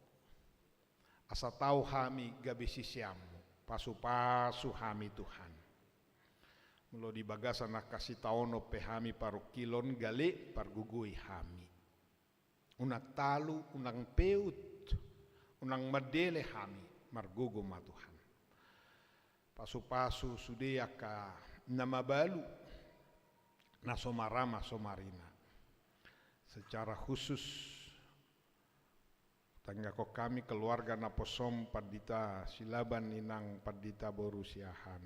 asa tau hami gabe sisiamu pasu-pasu hami Tuhan mulo di bagasan nak kasih taono pe hami paru kilon gale pargugui hami unak talu unang peut unang madele hami margugo ma Tuhan pasu-pasu sudia ka namabalu na somarama somarina secara khusus tangga ko kami keluarga na posom padita silaban ninang padita borusiahan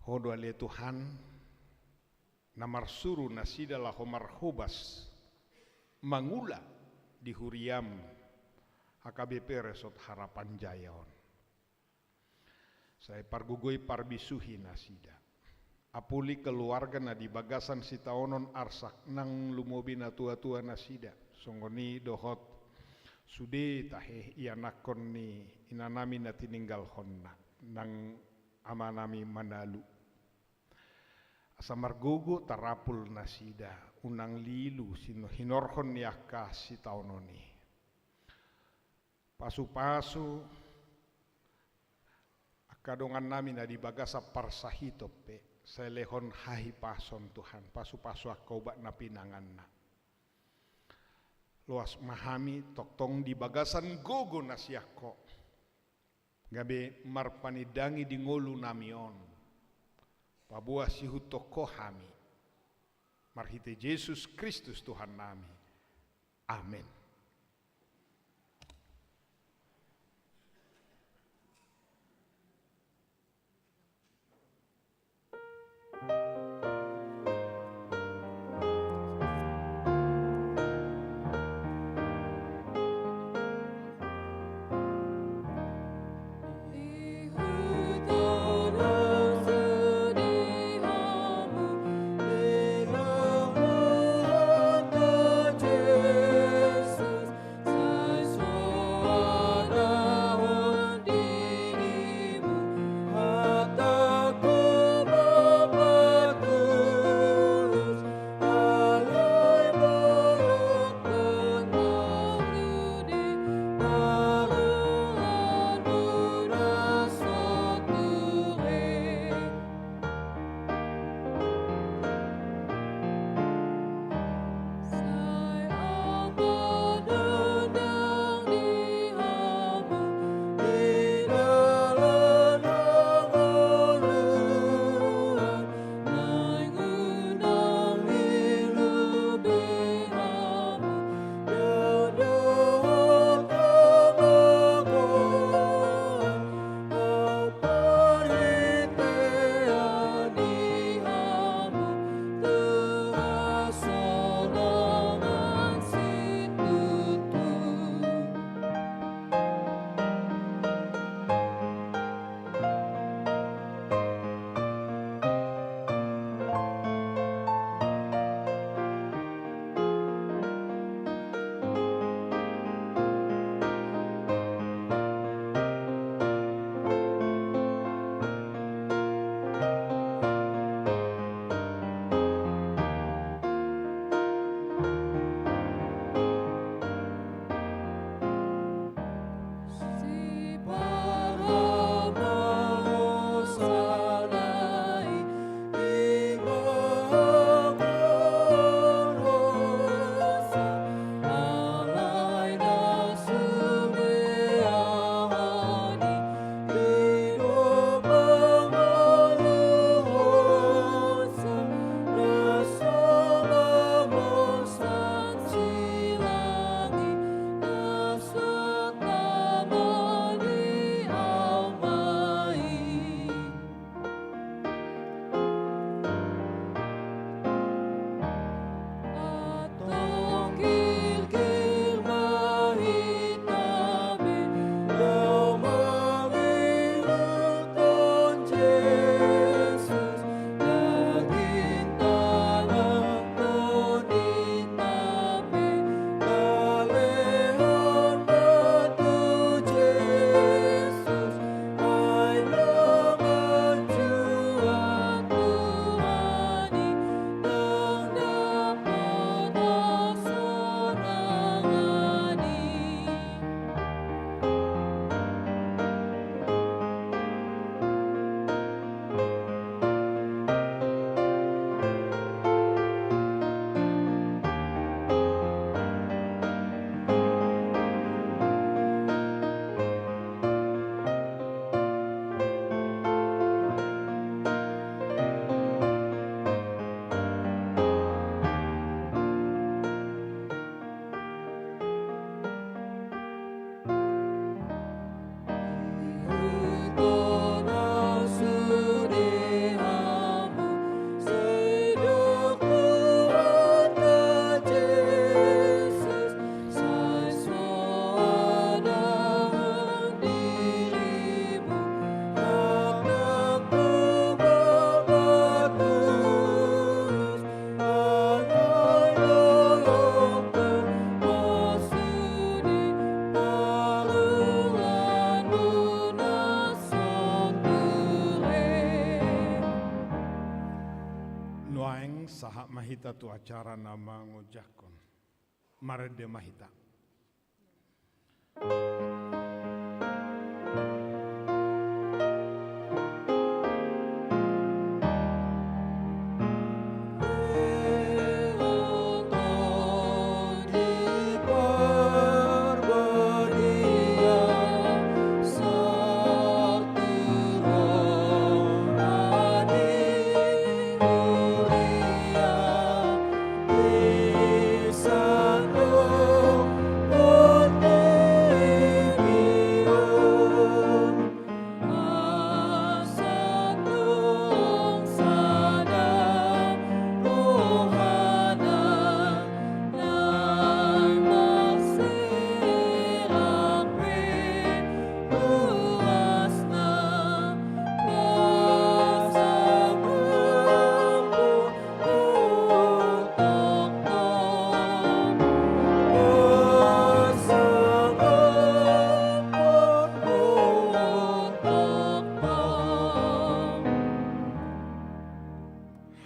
hodo ale Tuhan namarsuru nasida laho marhubas mangula di huriam HKBP Resort Harapan Jayaon. Saya pargugoi parbisuhi nasida. Apuli keluarga na di bagasan sitaonon arsak nang lumobi na tua-tua nasida. Songoni dohot sude tahe ianakon ni inanami na tininggal honna nang amanami manalu. Asa margugo tarapul nasida unang lilu sino hinorhon niaka sitaononi. Pasu-pasu kadongan namin na di bagasa parsahito pe sa lehon hahi pason Tuhan pasu-pasu akaubat na pinangan na luas mahami toktong di bagasan gogo na siyako gabe marpanidangi di ngolu namion pabuah sihutoko hami marhite Yesus Kristus Tuhan nami amin. Yesus Memang sahak mahita tu acara nama ngojakon. Marede mahita.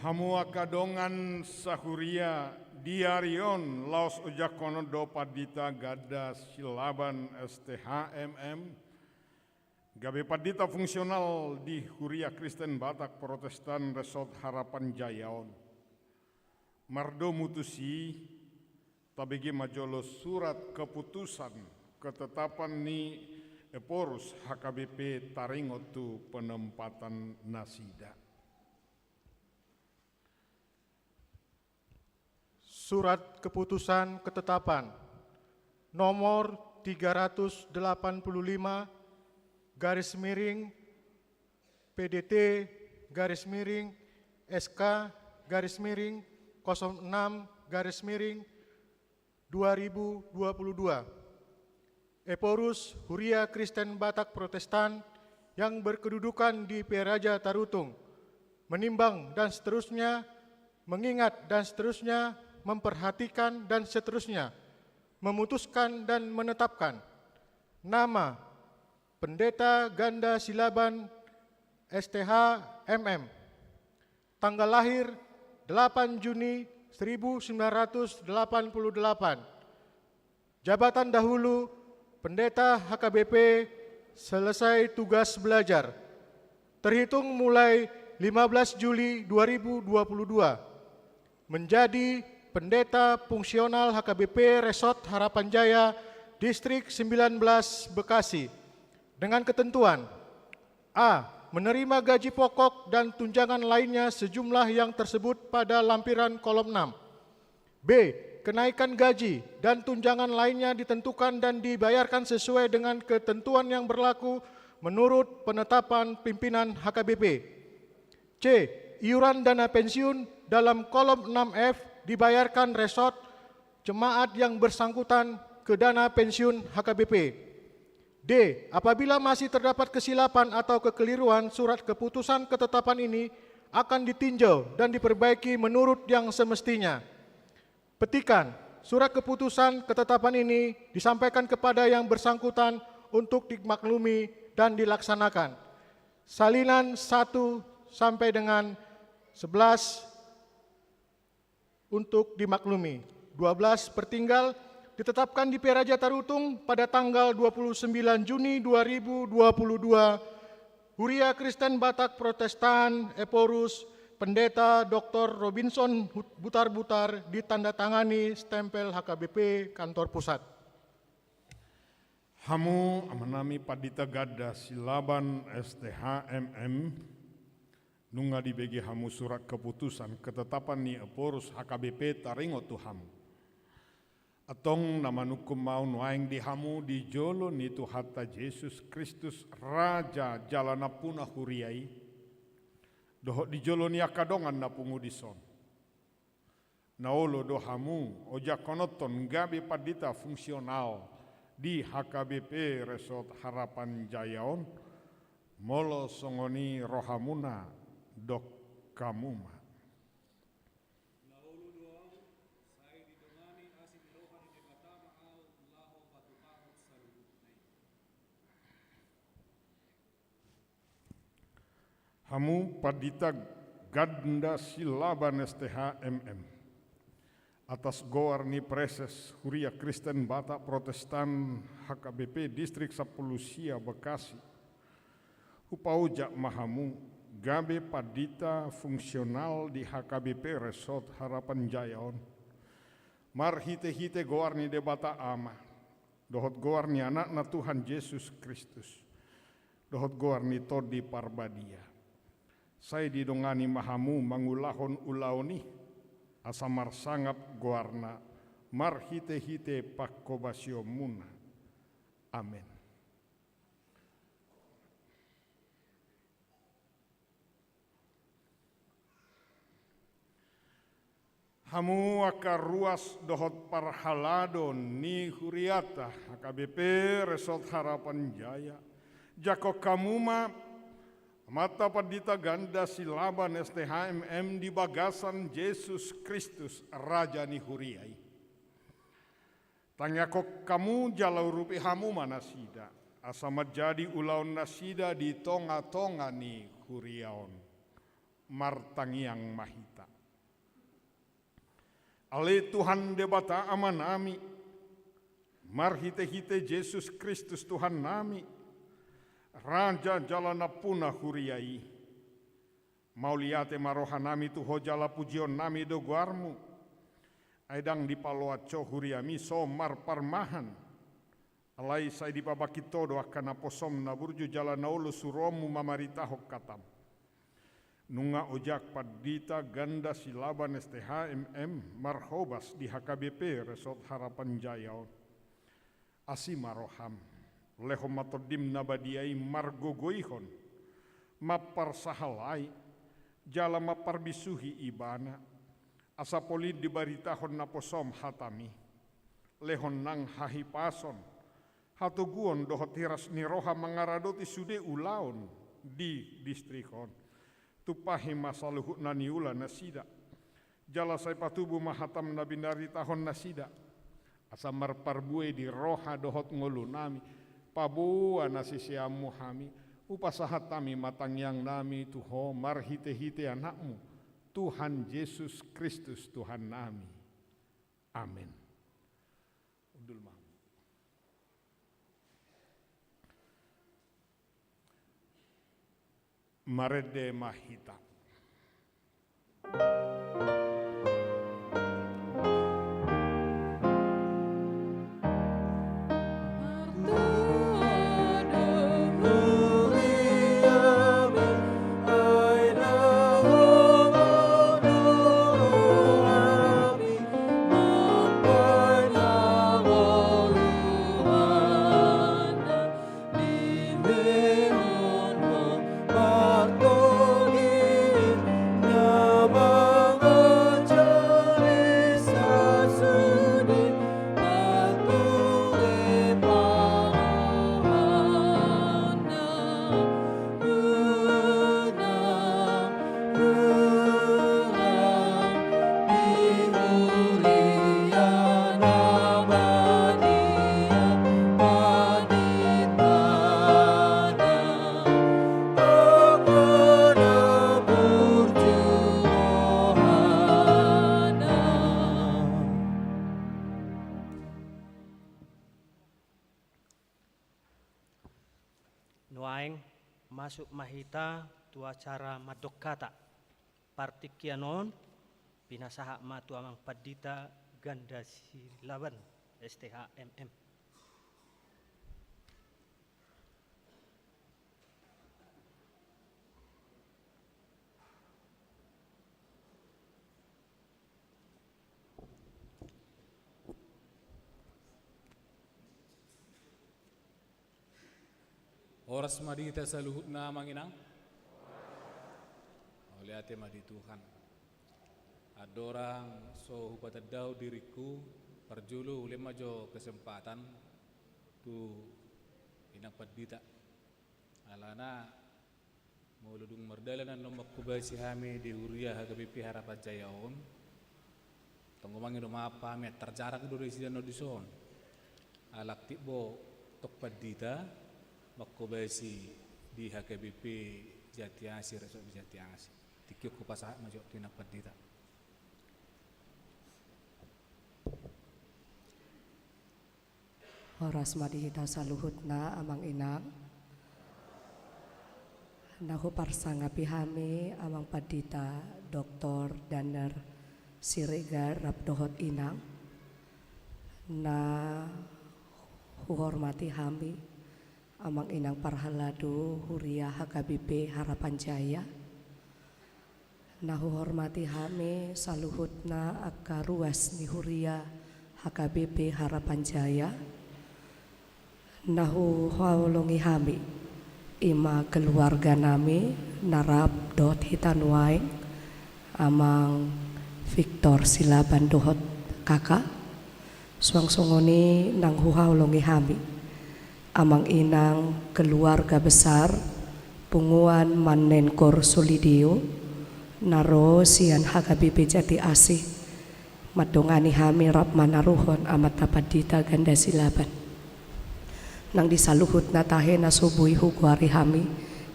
Hamu akadongan sahuria diarion laos ujakono do padita gada silaban STHMM gabe padita fungsional di Huria Kristen Batak Protestan Resort Harapan Jayaon mardo mutusi tabegi majolo surat keputusan ketetapan ni Eporus HKBP Taringotu penempatan nasida. Surat Keputusan Ketetapan nomor 385 garis miring PDT garis miring SK garis miring 06 garis miring 2022 Eporus Huria Kristen Batak Protestan yang berkedudukan di Peraja Tarutung menimbang dan seterusnya, mengingat dan seterusnya, memperhatikan dan seterusnya, memutuskan dan menetapkan nama Pendeta Ganda Silaban STHMM, tanggal lahir 8 Juni 1988, jabatan dahulu Pendeta HKBP selesai tugas belajar, terhitung mulai 15 Juli 2022, menjadi Pendeta Fungsional HKBP Resort Harapan Jaya, Distrik 19 Bekasi, dengan ketentuan A. Menerima gaji pokok dan tunjangan lainnya sejumlah yang tersebut pada lampiran kolom 6. B. Kenaikan gaji dan tunjangan lainnya ditentukan dan dibayarkan sesuai dengan ketentuan yang berlaku menurut penetapan pimpinan HKBP. C. Iuran dana pensiun dalam kolom 6F dibayarkan resort jemaat yang bersangkutan ke dana pensiun HKBP. D. Apabila masih terdapat kesilapan atau kekeliruan, surat keputusan ketetapan ini akan ditinjau dan diperbaiki menurut yang semestinya. Petikan, surat keputusan ketetapan ini disampaikan kepada yang bersangkutan untuk dimaklumi dan dilaksanakan. Salinan 1 sampai dengan 11 untuk dimaklumi. 12 pertinggal ditetapkan di Peraja Tarutung pada tanggal 29 Juni 2022. Huria Kristen Batak Protestan Eporus Pendeta Dr. Robinson Butar-Butar ditandatangani stempel HKBP Kantor Pusat. Hamu amanami padita gada silaban STHMM nunga dibagi hamu surat keputusan ketetapan ni Eporus HKBP Taringotu hamu. Atong nama nukum mau nuaing di hamu di jolo ni Tuhata Yesus Kristus Raja jalana punah huriai. Dohok di jolo ni akadongan na pungu di son. Naolo do hamu oja konoton gabi padita fungsional di HKBP Resort Harapan Jayaon. Molo songoni rohamuna dok kamuma. Hamu padita Ganda Silaban STH MM atas Goarni Preses Huria Kristen Batak Protestan HKBP Distrik 10 Sia Bekasi Upaujak Mahamu Gabe Padita fungsional di HKBP Resort Harapan Jayaon Marhite-hite Goarni Debata Ama Dohot Goarni anak Tuhan Yesus Kristus Dohot Goarni Todi Parbadia Saya didongani Mahamu mangulahon ulaoni asamar sangap Goarna marhite-hite pakobasio muna. Amin. Hamu akar ruas dohot parhaladon ni huriata HKBP Resort Harapan Jaya. Jako kamuma mata padita ganda silaban STHMM di bagasan Yesus Kristus Raja ni huriai. Tanya kok kamu jalau rupi hamu manasida. Asamat jadi ulaun nasida di tonga-tonga ni huriaon. Martangiang mahita. Ale Tuhan debata aman nami. Marhite-hite Yesus Kristus Tuhan nami. Raja jalana puna huriai. Mauliate maroha nami tuho jala pujion nami do guarmu. Aidang di paloaco huriami somar parmahan. Alai sai di pabakito do akan aposom na burju jala naulu suromu mamaritaho katam. Nunga ojak padita ganda silaban STHMM marhobas di HKBP Resort Harapan Jayaon. Asimaroham. Leho matodim nabadiai margogoihon. Mapar sahalai. Jala mapar bisuhi ibana. Asapoli dibaritahon naposom hatami. Lehon nang hahipason. Hatuguon dohot hiras niroha mangaradoti sude ulaon. Di distrikon. Tupahi masaluhut naniula nasida. Jala sai patubu mahatam nabinari tahon nasida. Asamar parbue di roha dohot ngolunami. Pabua nasisiamu hami. Upasahatami matang yang nami tuho marhite-hite anakmu. Tuhan Yesus Kristus Tuhan nami. Amin. Undul mahu. Marede mahita. Nuaing masuk mahita tu acara madokata partikianon pinasaha matu amang padita ganda silaban STHMM. Oras madita sa luhut na manginang. Oliate madi Tuhan. Adorang so hupatadaw diriku parjulu uli majo kesempatan tu inapadita. Alana mauludung merdalanan nomak kubasi hami di Huria HKBP Harapan Jayaon. Tangumangin rumapa met terjarak duri sidan odison. Alak tibo tokpadita makobasi di HKBP Jatiasi Resort Jatiasi. tikyo ko pasaha majo tinak padita. Horas madihita saluhutna amang inang nahu parsanga pihami amang padita Dr. Daner Siregar Rabdohot Inang na huhormati hami amang inang parhaladu Huria HKBP Harapan Jaya na huhormati hami saluhutna akka ruas ni Huria HKBP Harapan Jaya nahu haulungi hami ima keluarga nami narap dot hitanwaing amang Victor Silaban dohot kakak suang-sungoni nang haulungi hami amang inang keluarga besar punguan Manenkor Solidio naro sian HKBP Jati Asih madongani hami rap manaruhon amat tapadita ganda silaban nang disaluhut na tahe na subuhi hukwari hami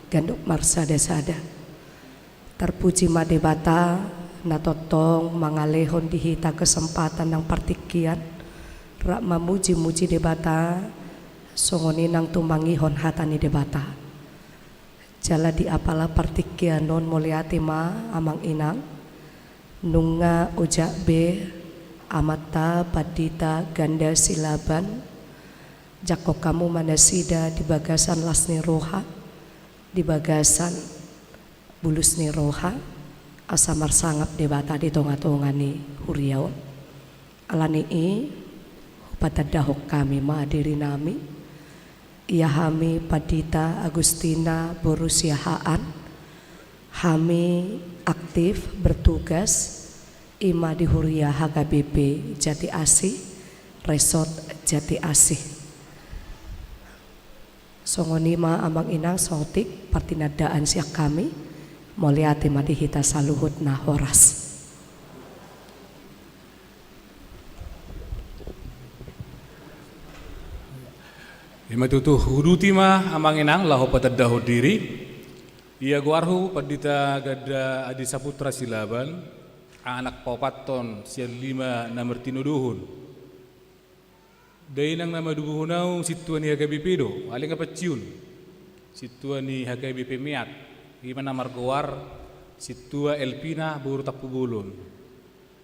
gandok marsada sada terpuji madebata na totong mangalehon dihita kesempatan ng partikian rak mamuji-muji debata songoni nang tumangihon hatani debata jala di apala partikian non muliati ma amang inang nunga ojak be amata padita ganda silaban jako kamu manasida di bagasan lasni roha di bagasan bulusni roha asamar sangap debata di tonga-tongani huriaw alani patadahok kami maadiri nami ia hami padita Agustina Borusiahaan hami aktif bertugas ima di Huria HKBP Jati Asih Resort Jati Asih songonima amang inang sotik partinadaan siak kami moliati madihita saluhut na horas. Ima tutu huduti ma amang inang laho patadaho diri ia guarhu padita gada adi saputra silaban anak papaton sian 5 nomor tinuduhun Dai nang nama dubuhunau situan ni HKBP do, aling apa ciun. Situan ni HKBP Miat, gimana margoar situa Elpina buru tapu bulun.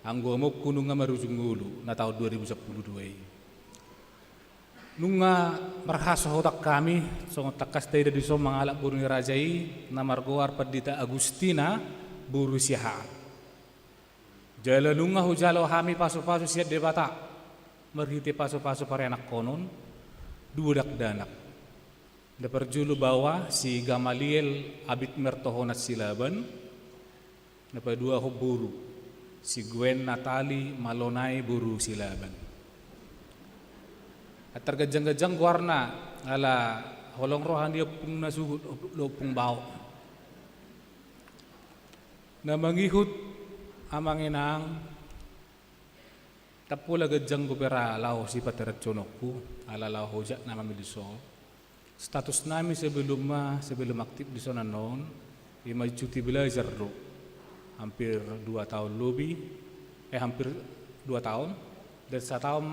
Anggo mo kununga marujungulu na tahun 2012. Nunga marhaso hotak kami, songot takas tay di so mangalak buru ni rajai na margoar padita Agustina buru siha. Jala nunga hujalo hami pasu-pasu siat debata. Merhiti pasu-pasu para anak konon dudak danak daperjulu bawa si Gamaliel abit mertohonat silaban napa dua buru si Gwen Natali Malonai buru silaban atar gajang-gajang warna ala holong rohan dia pung nasuhut lopung bau na mangihut amang inang tapula gajang gubera lao si paterat conokku ala lao hojak nama miliso status nami sebelum aktif di sana non ima cuti belajar do hampir 2 tahun lebih hampir 2 tahun dan 1 tahun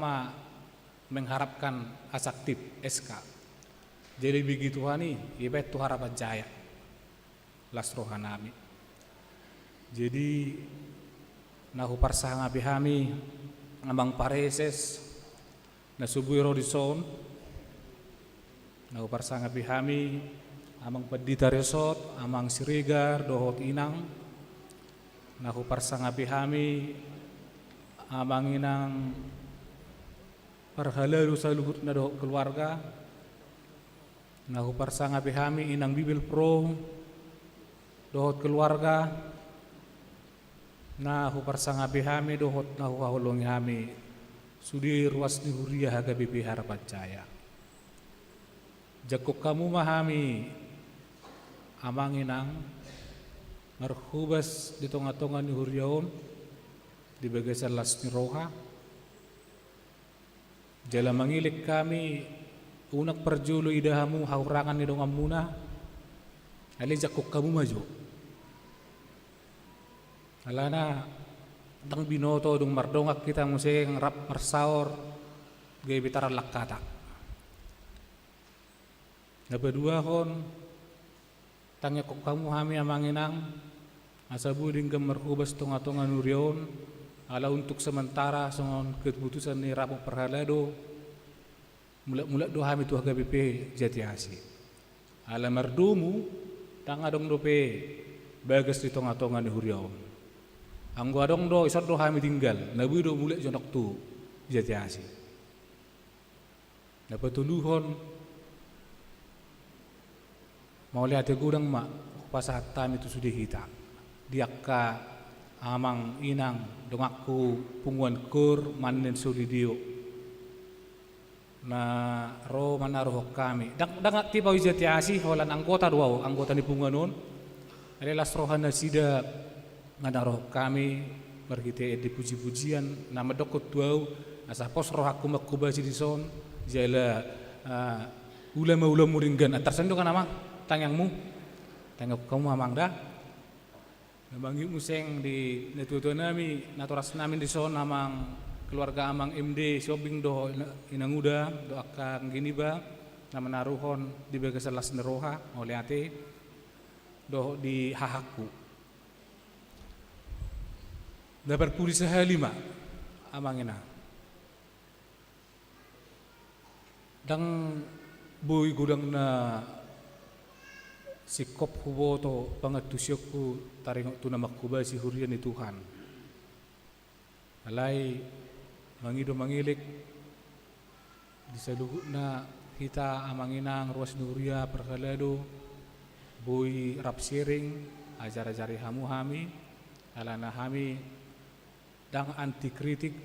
mengharapkan asaktif SK jadi begitu hani ibet tu harapan jaya las rohanami jadi nahu parsanga bihami amang pareses na subuhi rodison na parsanga bihami amang padita resort amang Siregar dohot inang na parsanga bihami amang inang parhalalu saluhut na dohot keluarga na parsanga bihami inang Bibil Pro dohot keluarga na parsanga bihami dohot na hahulungi hami sudi ruas ni Huria HKBP Harapan Jaya jakok kamu mahami amang inang marhubas di tonga-tonga ni Huriaon di bagasan las ni roha jala mangilik kami unak perjulu idahamu haurangan ni dongan muna ali jakok kamu maju Alana tang binoto dung mardongak kita museng rap marsaor gay bitaran lakata. Kedua hon tangnya kok kamu hami amanginang asabu dinggam merhubas tonga-tonga nurion ala untuk sementara songon keputusan ni rapo perhalado mulak-mulak do hami tu HKBP Jatiasi. Ala merdumu tang adong dope bagas di tonga-tonga ni hurion. Anggo adong do isor do hami tinggal nabu do mulak jonok tu Jatiasi. Dapat tuluhon mau lihat gudang mak pasat tam itu sudah hita diakka amang inang dongakku punguan kur manen solidio na ro manaroh kami dang tiba Jatiasi holan anggota dua anggota ni punguanon adalah srohana sida ngadaroh kami berkite di puji-pujian nama dokot duau asa pos roh aku makubasi di son jala ulama muringgan atarsan kan amang tangyangmu tangap kamu amang dah nabangi museng di netuto nami naturas namin di son amang keluarga amang MD shopping do inanguda do akang gini ba nama naruhon di bagas las neroha oleh ate do di hahaku dapat puri sehalima amangina dang boy gudang na sikop huboto pangatusyoku taringok tu namakkuba si hurian ni Tuhan. Alai mangido mangilik di saluhut na kita amanginang ruas nuria perkalado boy rap sharing ajar-ajari hamu hami alana hami dang anti kritik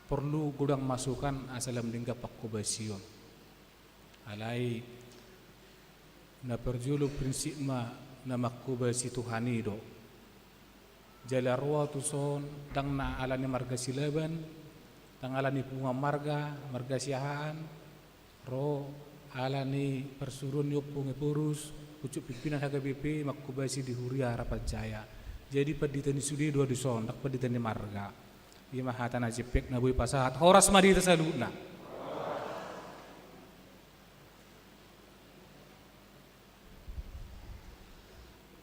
perlu gudang masukan asalam dingga pakkubasion. Alai na perjulu prinsip ma na makubasi Tuhani do jalarwa tu son dang na alani marga silaban dang alani bunga marga siahaan ro alani persurun yop punge purus pucuk pimpinan HKBP makubasi di Huria Harapan Jaya jadi paditani sudi dua di son dak paditani marga ima hatana jepek na boy pasahat horas madi tasaluna.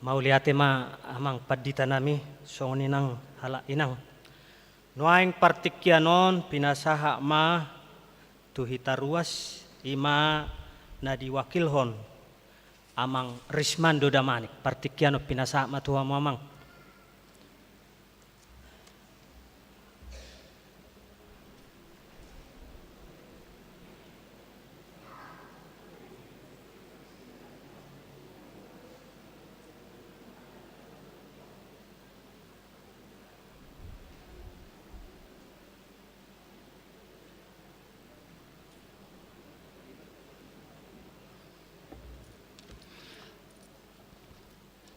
Mau lihat ma amang padita nami songon inang hala inang nuaing partikyanon pinasaha ma tuhita ruas ima na diwakilhon amang Risman Dodamanik partikyano pinasaha ma tuha mamang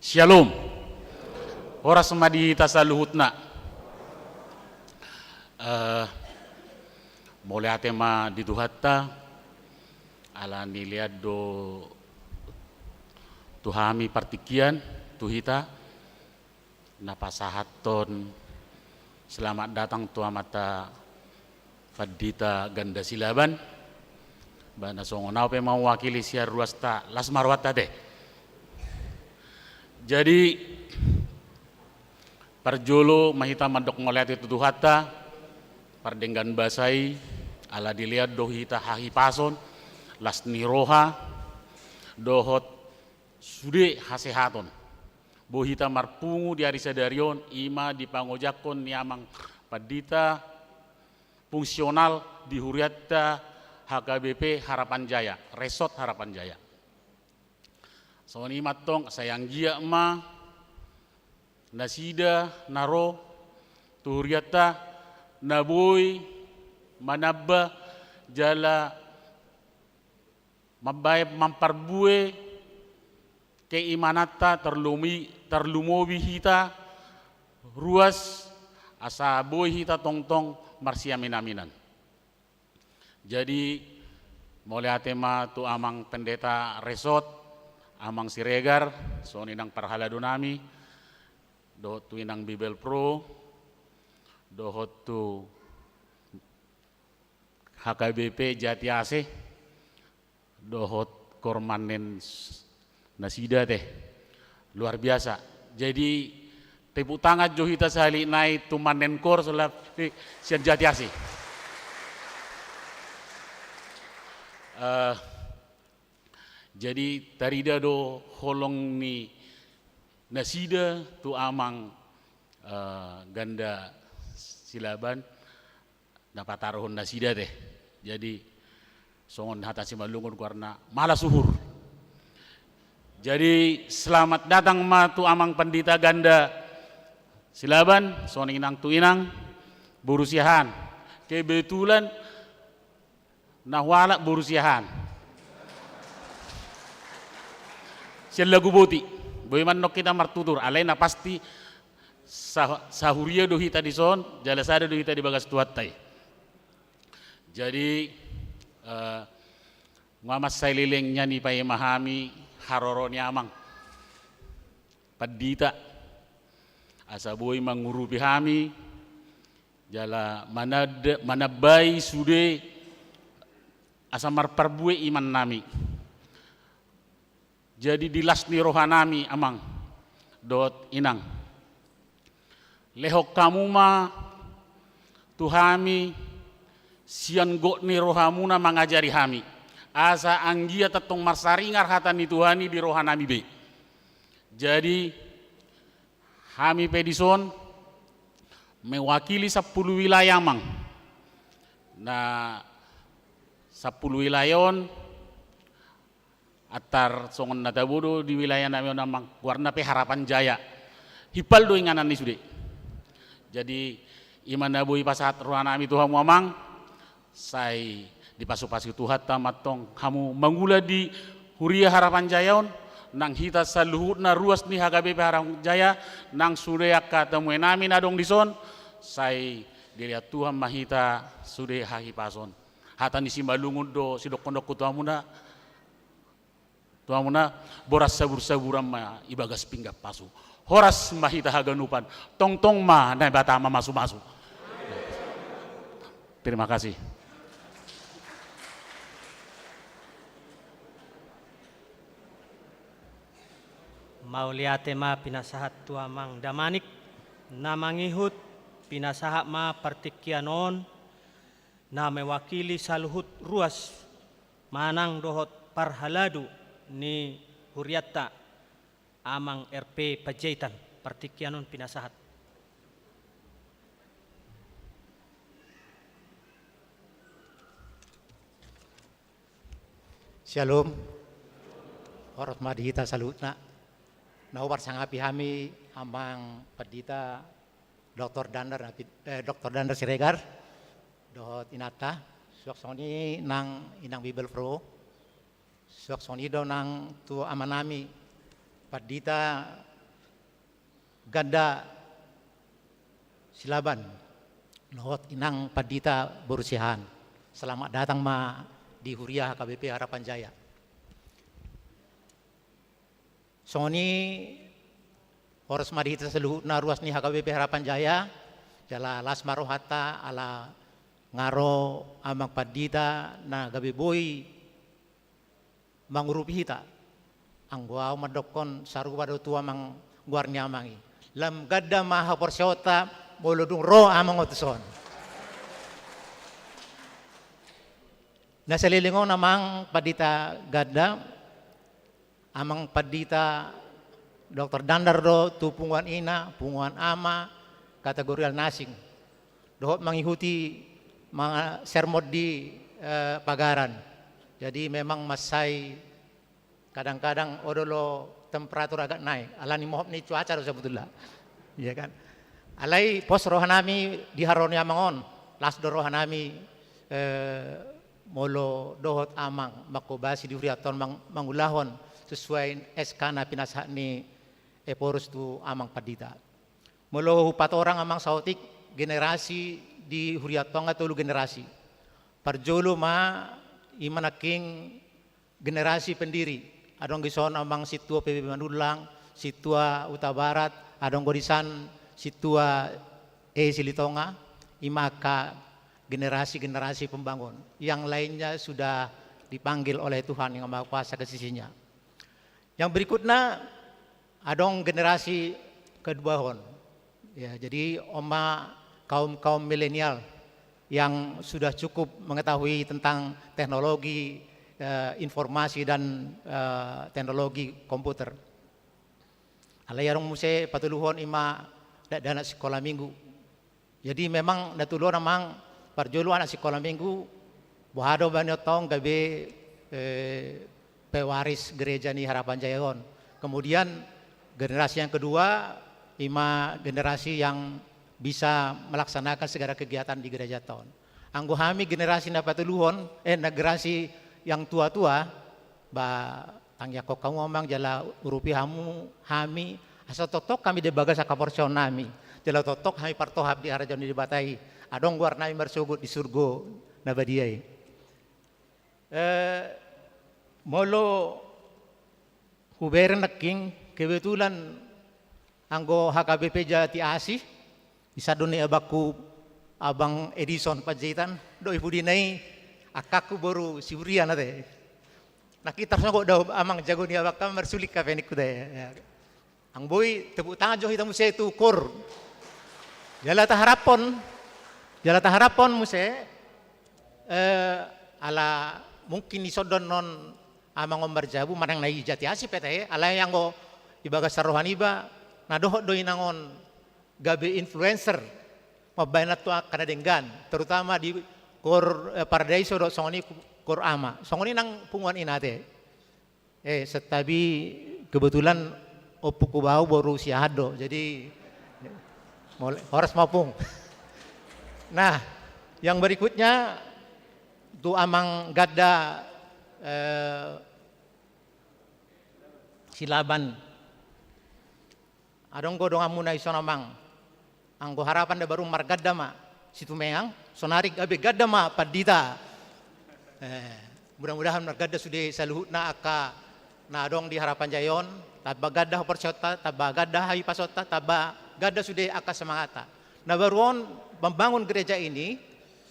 Shalom. Horas madi tasaluhutna. Mulai atema di Tuhatta ala nilihat do tuhami partikian tuhita napasahaton selamat datang tua mata Fadita Ganda Silaban bana songonau pe mau wakili siar ruasta las marwata deh. Jadi perjolo mahita mandok ngoliat itu Tuhata pardenggan basai ala dilihat dohita hahi pason las niroha dohot sude hasehaton bohita marpungu di hari sadarion ima dipangojakon niamang padita fungsional di Huriatta HKBP Harapan Jaya Resort Harapan Jaya. Soni matong sayang gia ma nasida naro Huriatta naboy manabba jala mabayab mamparbue keimanata terlumobi hita ruas asa boy hita tongtong marsiaminaminan. Jadi mulai atema tu amang pendeta resort amang Siregar so ninang parhalado nami dohot tu inang Bibel Pro, dohot tu HKBP Jati Asih, dohot kormanen nasida teh. Luar biasa. Jadi tepuk tangan johita sehali naik tu manen kor selap sian Jati Asih. Jadi tarida do holong ni nasida tu amang ganda silaban dapat taruhun nasida teh. Jadi songon hata si malungun karena malah suhur. Jadi selamat datang ma tu amang pendita ganda silaban, songon inang tu inang burusiahan. Kebetulan nahwala burusiahan. Sian lagu boti, boy man nok kita martutur, alay na pasti sahuria do hita di son, jalasada do hita di bagas tuatay. Jadi ngamas say lilingnya ni pay mahami haroro ni amang padita asa boy mangurupi hami jala manabay sude asa marparbue iman nami. Jadi dilas ni rohanami amang dot inang lehok kamu ma tuhami sian go ni rohamuna mangajari hami asa anggia tetong marsaringar hatan ni Tuhani di rohanami be. Jadi hami pedison mewakili 10 wilayah mang. Nah 10 wilayon atar songon natabodo di wilayah namin namang warna pe Harapan Jaya. Hipal do inganan ni sude. Jadi iman nabui pasat rohanami Tuhan muamang say di pasu-pasu Tuhan tamatong kamu mangula di Huria Harapan Jayaon nang hita saluhut na ruas ni HKBP Harapan Jaya nang sude katamu namin adong dison say dilihat Tuhan mahita sude hahipason hata ni simbalungun do sidok kondok kutuamuna boras sabur-saburan ma ibagas pinggap pasu horas mahita haganupan tong-tong ma na batama masu-masu. Terima kasih. Mauliate ma pinasahat tu amang damanik namangihut pinasahat ma partikyanon na mewakili saluhut ruas manang dohot parhaladu ni Huriatta amang RP Pajaitan partikyanon pinasahat. Shalom. Hormat madhita salutna. Nawar sangapi hami amang padita Dr. Dandar Siregar dohot inata suak soni nang inang Bibel Pro suak soni do nang tu amanami padita ganda silaban dohot inang padita Burusiahan. Selamat datang ma di Huria HKBP Harapan Jaya. Soni horas madhita seluhut na ruas ni HKBP Harapan Jaya jala las marohata ala ngaro amang padita na gabeboy mangurupi hita angguaw madokon saru pada tua mang guarni amangi lam gadda maha porsyota bolodung ro amang otuson na salilingon amang padita gadda amang padita Dr. Dandar do tupungan ina, punguan ama, kategorial nasing. Dohot mengikuti mga sermod di pagaran. Jadi memang masai kadang-kadang odolo temperatur agak naik. Alani mohop ni cuaca sebetulnya. Iya kan? Alai pos rohanami di haroni amangon. Las do rohanami molo dohot amang makobasi di huriaton mangulahon sesuai SK na pinasahan ni Eporus tu amang padita. Molo 4 orang amang sautik generasi di huriatonga tulu generasi. Parjolo ma imanaking generasi pendiri. Adong gison amang situ PBB Manulang, situa Uta Barat, adong godisan situa Silitonga, imaka generasi-generasi pembangun. Yang lainnya sudah dipanggil oleh Tuhan yang Maha Kuasa ke sisinya. Yang berikutnya adong generasi kedua. Ya, jadi kaum milenial yang sudah cukup mengetahui tentang teknologi informasi dan teknologi komputer. Alayarong muse patuluhon ima dana sekolah minggu. Jadi memang natulo namang parjolo anak sekolah minggu bahado banyak tong gabe pewaris gereja ni Harapan Jayaon. Kemudian generasi yang kedua ima generasi yang bisa melaksanakan segala kegiatan di gereja tahun. Anggo hami generasi na patuluhon generasi yang tua-tua ba tangya ko kamu mamang jala urupi hami asa totok kami de bagas sa kaporsion nami. Jala totok kami partohap di arajon di batai. Adong guar nami bersugut di surgo na badiay. Molo huberen naking kebetulan anggo HKBP Jati Asih isa doni abaku abang Edison Pajitan do ibu dinai akaku baru siburian ate. Nakita sa ko daw amang jago ni abak mersulik ka penik ko deh. Ang boy tepuk tangan jo hitam muse itu kur. Jala ta harapon muse ala mungkin isodon non amang ombar jabu manang nai Jati Asih pete ala yang go ibaga sarohani ba nadoh do inangon gabe influencer mabainat to kanadenggan terutama di kor Paradiso do songoni kor ama songoni nang punguan inate setabi kebetulan opuku bau baru siado jadi horas mapung. Nah yang berikutnya tu amang gadda silaban adong godong amuna iso namang anggo harapan da baru margadda ma situ meang sonarik abe gadda ma padita mudah-mudahan margadda sudah saluhutna aka na adong di Harapan Jayon taba gadda persyota taba gadda hai pasota taba gadda sudah aka semangata na baruon membangun gereja ini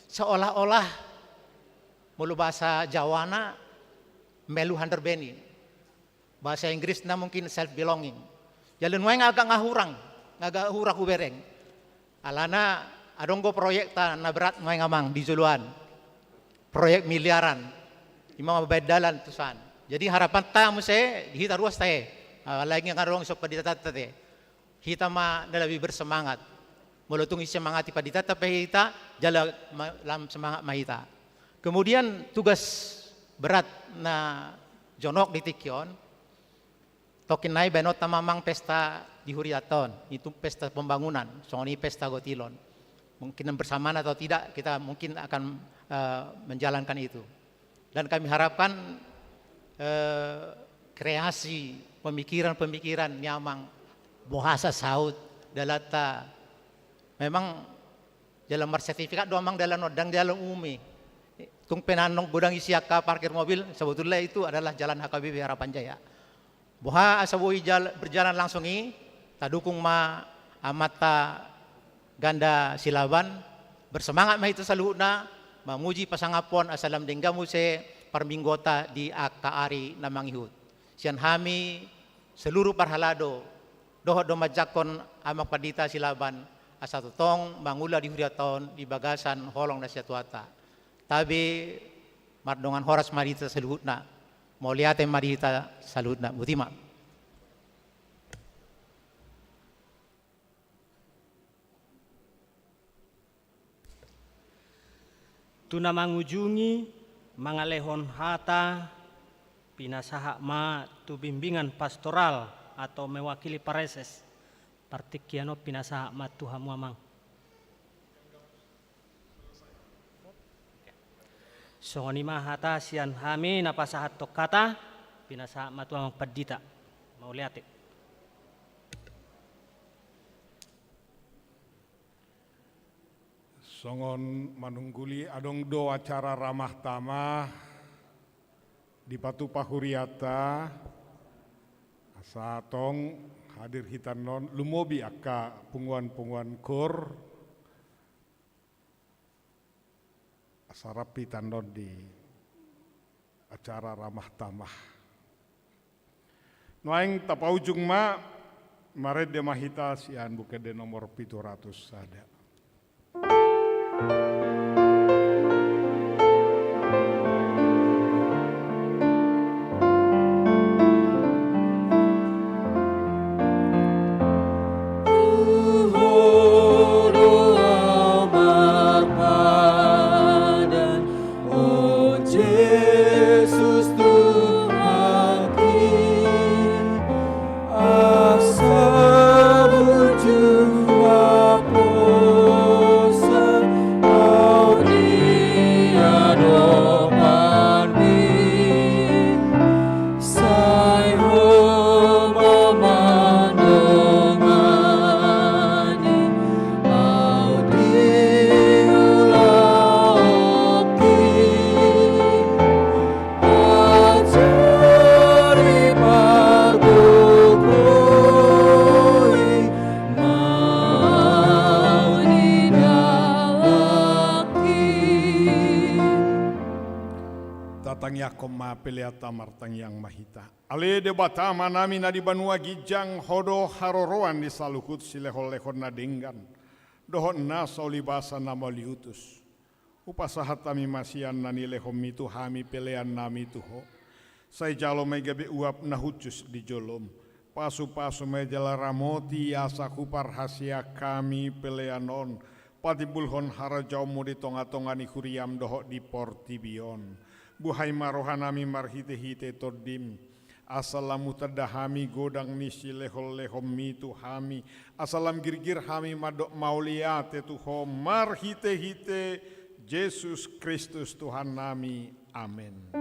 seolah-olah mulu bahasa Jawana melu handerbeni bahasa Inggris na mungkin self belonging jalan wae agak ngahurang ubereng alana adong go proyek ta na berat wae ngamang di Juluan proyek miliaran imam bedalan tusan jadi harapan ta muse hita ruas tae lagi ngarong sok padita tate hita ma lebih bersemangat mulutung semangat padita tapi hita jala lam semangat mahita kemudian tugas berat na jonok di Tikyon tokinai benot tamamang pesta di Huriaton itu pesta pembangunan soalnya pesta gotilon mungkin bersamaan atau tidak kita mungkin akan menjalankan itu dan kami harapkan kreasi pemikiran nyamang bahasa saud dalata memang dalam sertifikat doang dalam nodang dalam umumi tung penanong gudang isiaka parkir mobil sebetulnya itu adalah jalan HKBP Harapan Jaya. Boha asabui berjalan langsung ini tadukung ma amata ganda silaban bersemangat mah itu saluhna mamuji pasangapon asalam denggamu se parminggota di akaari namangihut sian hami seluruh parhalado dohot domajakon amak padita silaban asatu tong mangula di Huriaton di bagasan holong na siatuata tabi mardongan horas marita saluhna moliate marita salutna butima. Tuna mangunjungi mangalehon hata pinasaha ma tu bimbingan pastoral atau mewakili pareses partikiano pinasaha ma Tuhan muamang. Songoni mahata sian hami napasahat tokata pinasa matuang padita mau lihat songon manungguli adong do acara ramah tamah di Patu Pahuriata Satong hadir hitan non lumobi aka punguan-punguan kor sarapi tandon di acara ramah tamah. Noaing tapaujung ma maret de mahita sian buka de nomor 700 sada. Peliata martang yang mahita. Ale debata manami na di Banua Gijang hodo haroroan di salukut silehol-lehon na denggan. Dohon na saulibasa nama liutus. Upasahat tami masian nani lehom mitu hami pelean nami tuho. Say jalo megabe uap na hucus di jolom. Pasu-pasu mejala ramoti asa kupar hasia kami peleanon. Patibulhon harajaumu di tonga-tongani huriam doho di portibion. Buhay marohanami marhite-hite todim. Asalamu tadahami godang nisi lehol-lehom mitu hami. Asalam girgir hami madok mauliate tuho marhite-hite Yesus Kristus Tuhan nami. Amin.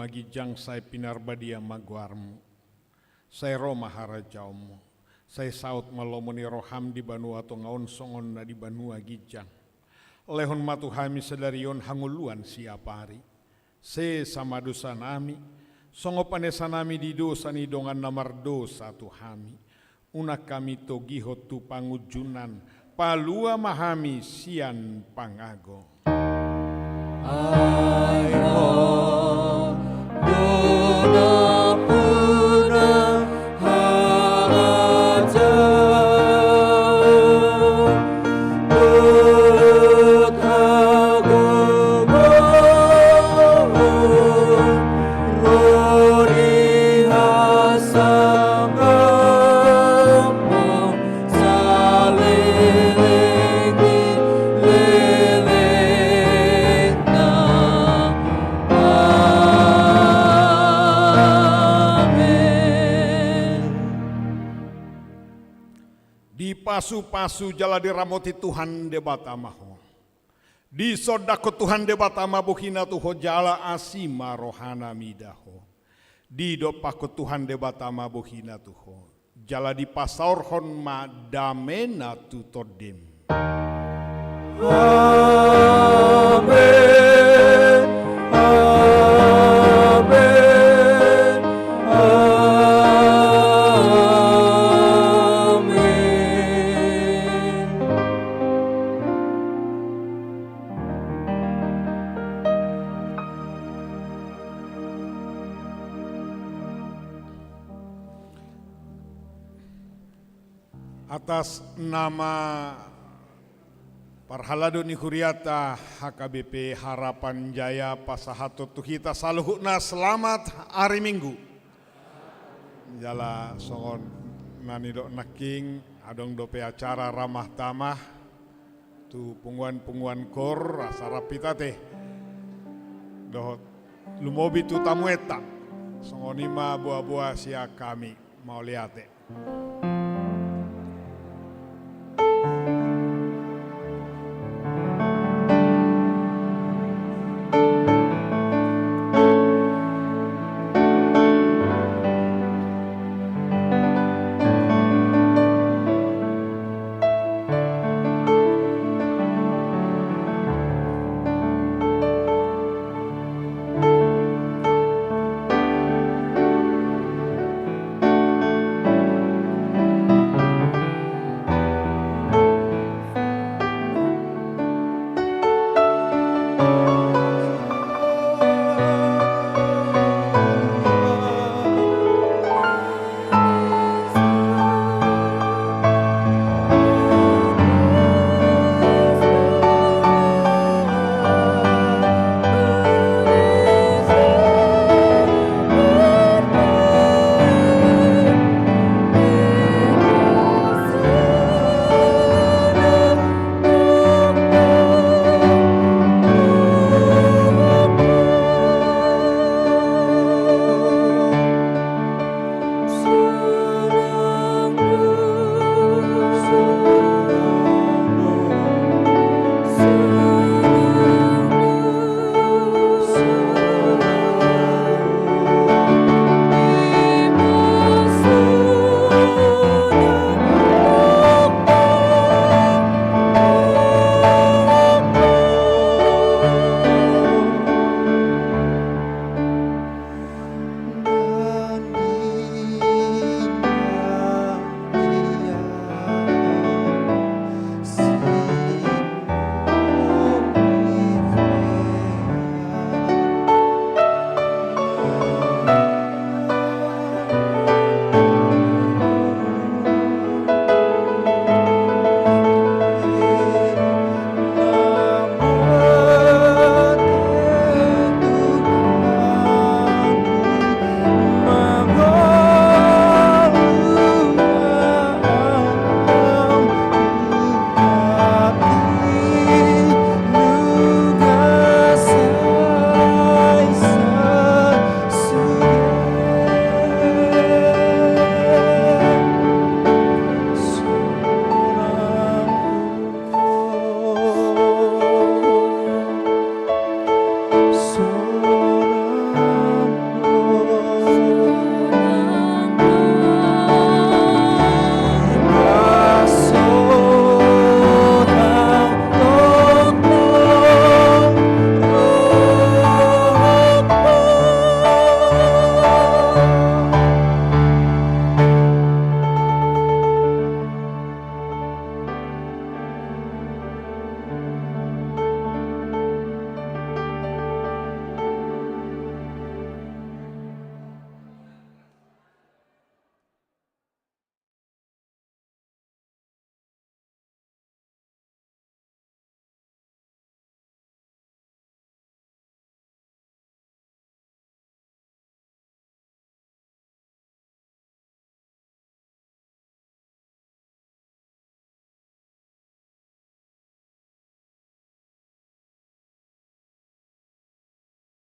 Gijang sai pinarbadia maguarmu, sai Roma harajaumu, sai saut malomoni roham di Banua tongaon songon na di Banua Gijang. Lehon matu hami sedarion hanguluan siapari, se sama dosa nami, songo panesa nami di dosa ni dongan namar dosa tu hami. Una kami togiho tu pangujunan, palua mahami sian pangago. Pasu-pasu jala diramoti Tuhan debatamaho. Di sodako Tuhan debatama buhina tuho jala asima rohana midaho. Di dopako Tuhan debatama buhina tuho. Jala di pasaurhon ma damena tutodim. Amen. Amen. Atas nama Parhalado ni Huriata HKBP Harapan Jaya Pasahato Tuhita Saluhuna selamat hari Minggu. Jala songon nani dok naking adong dope acara ramah tamah tu punguan kor asara pita teh dohot lumobi tu tamu eta songonima buah-buah sia kami mau liate.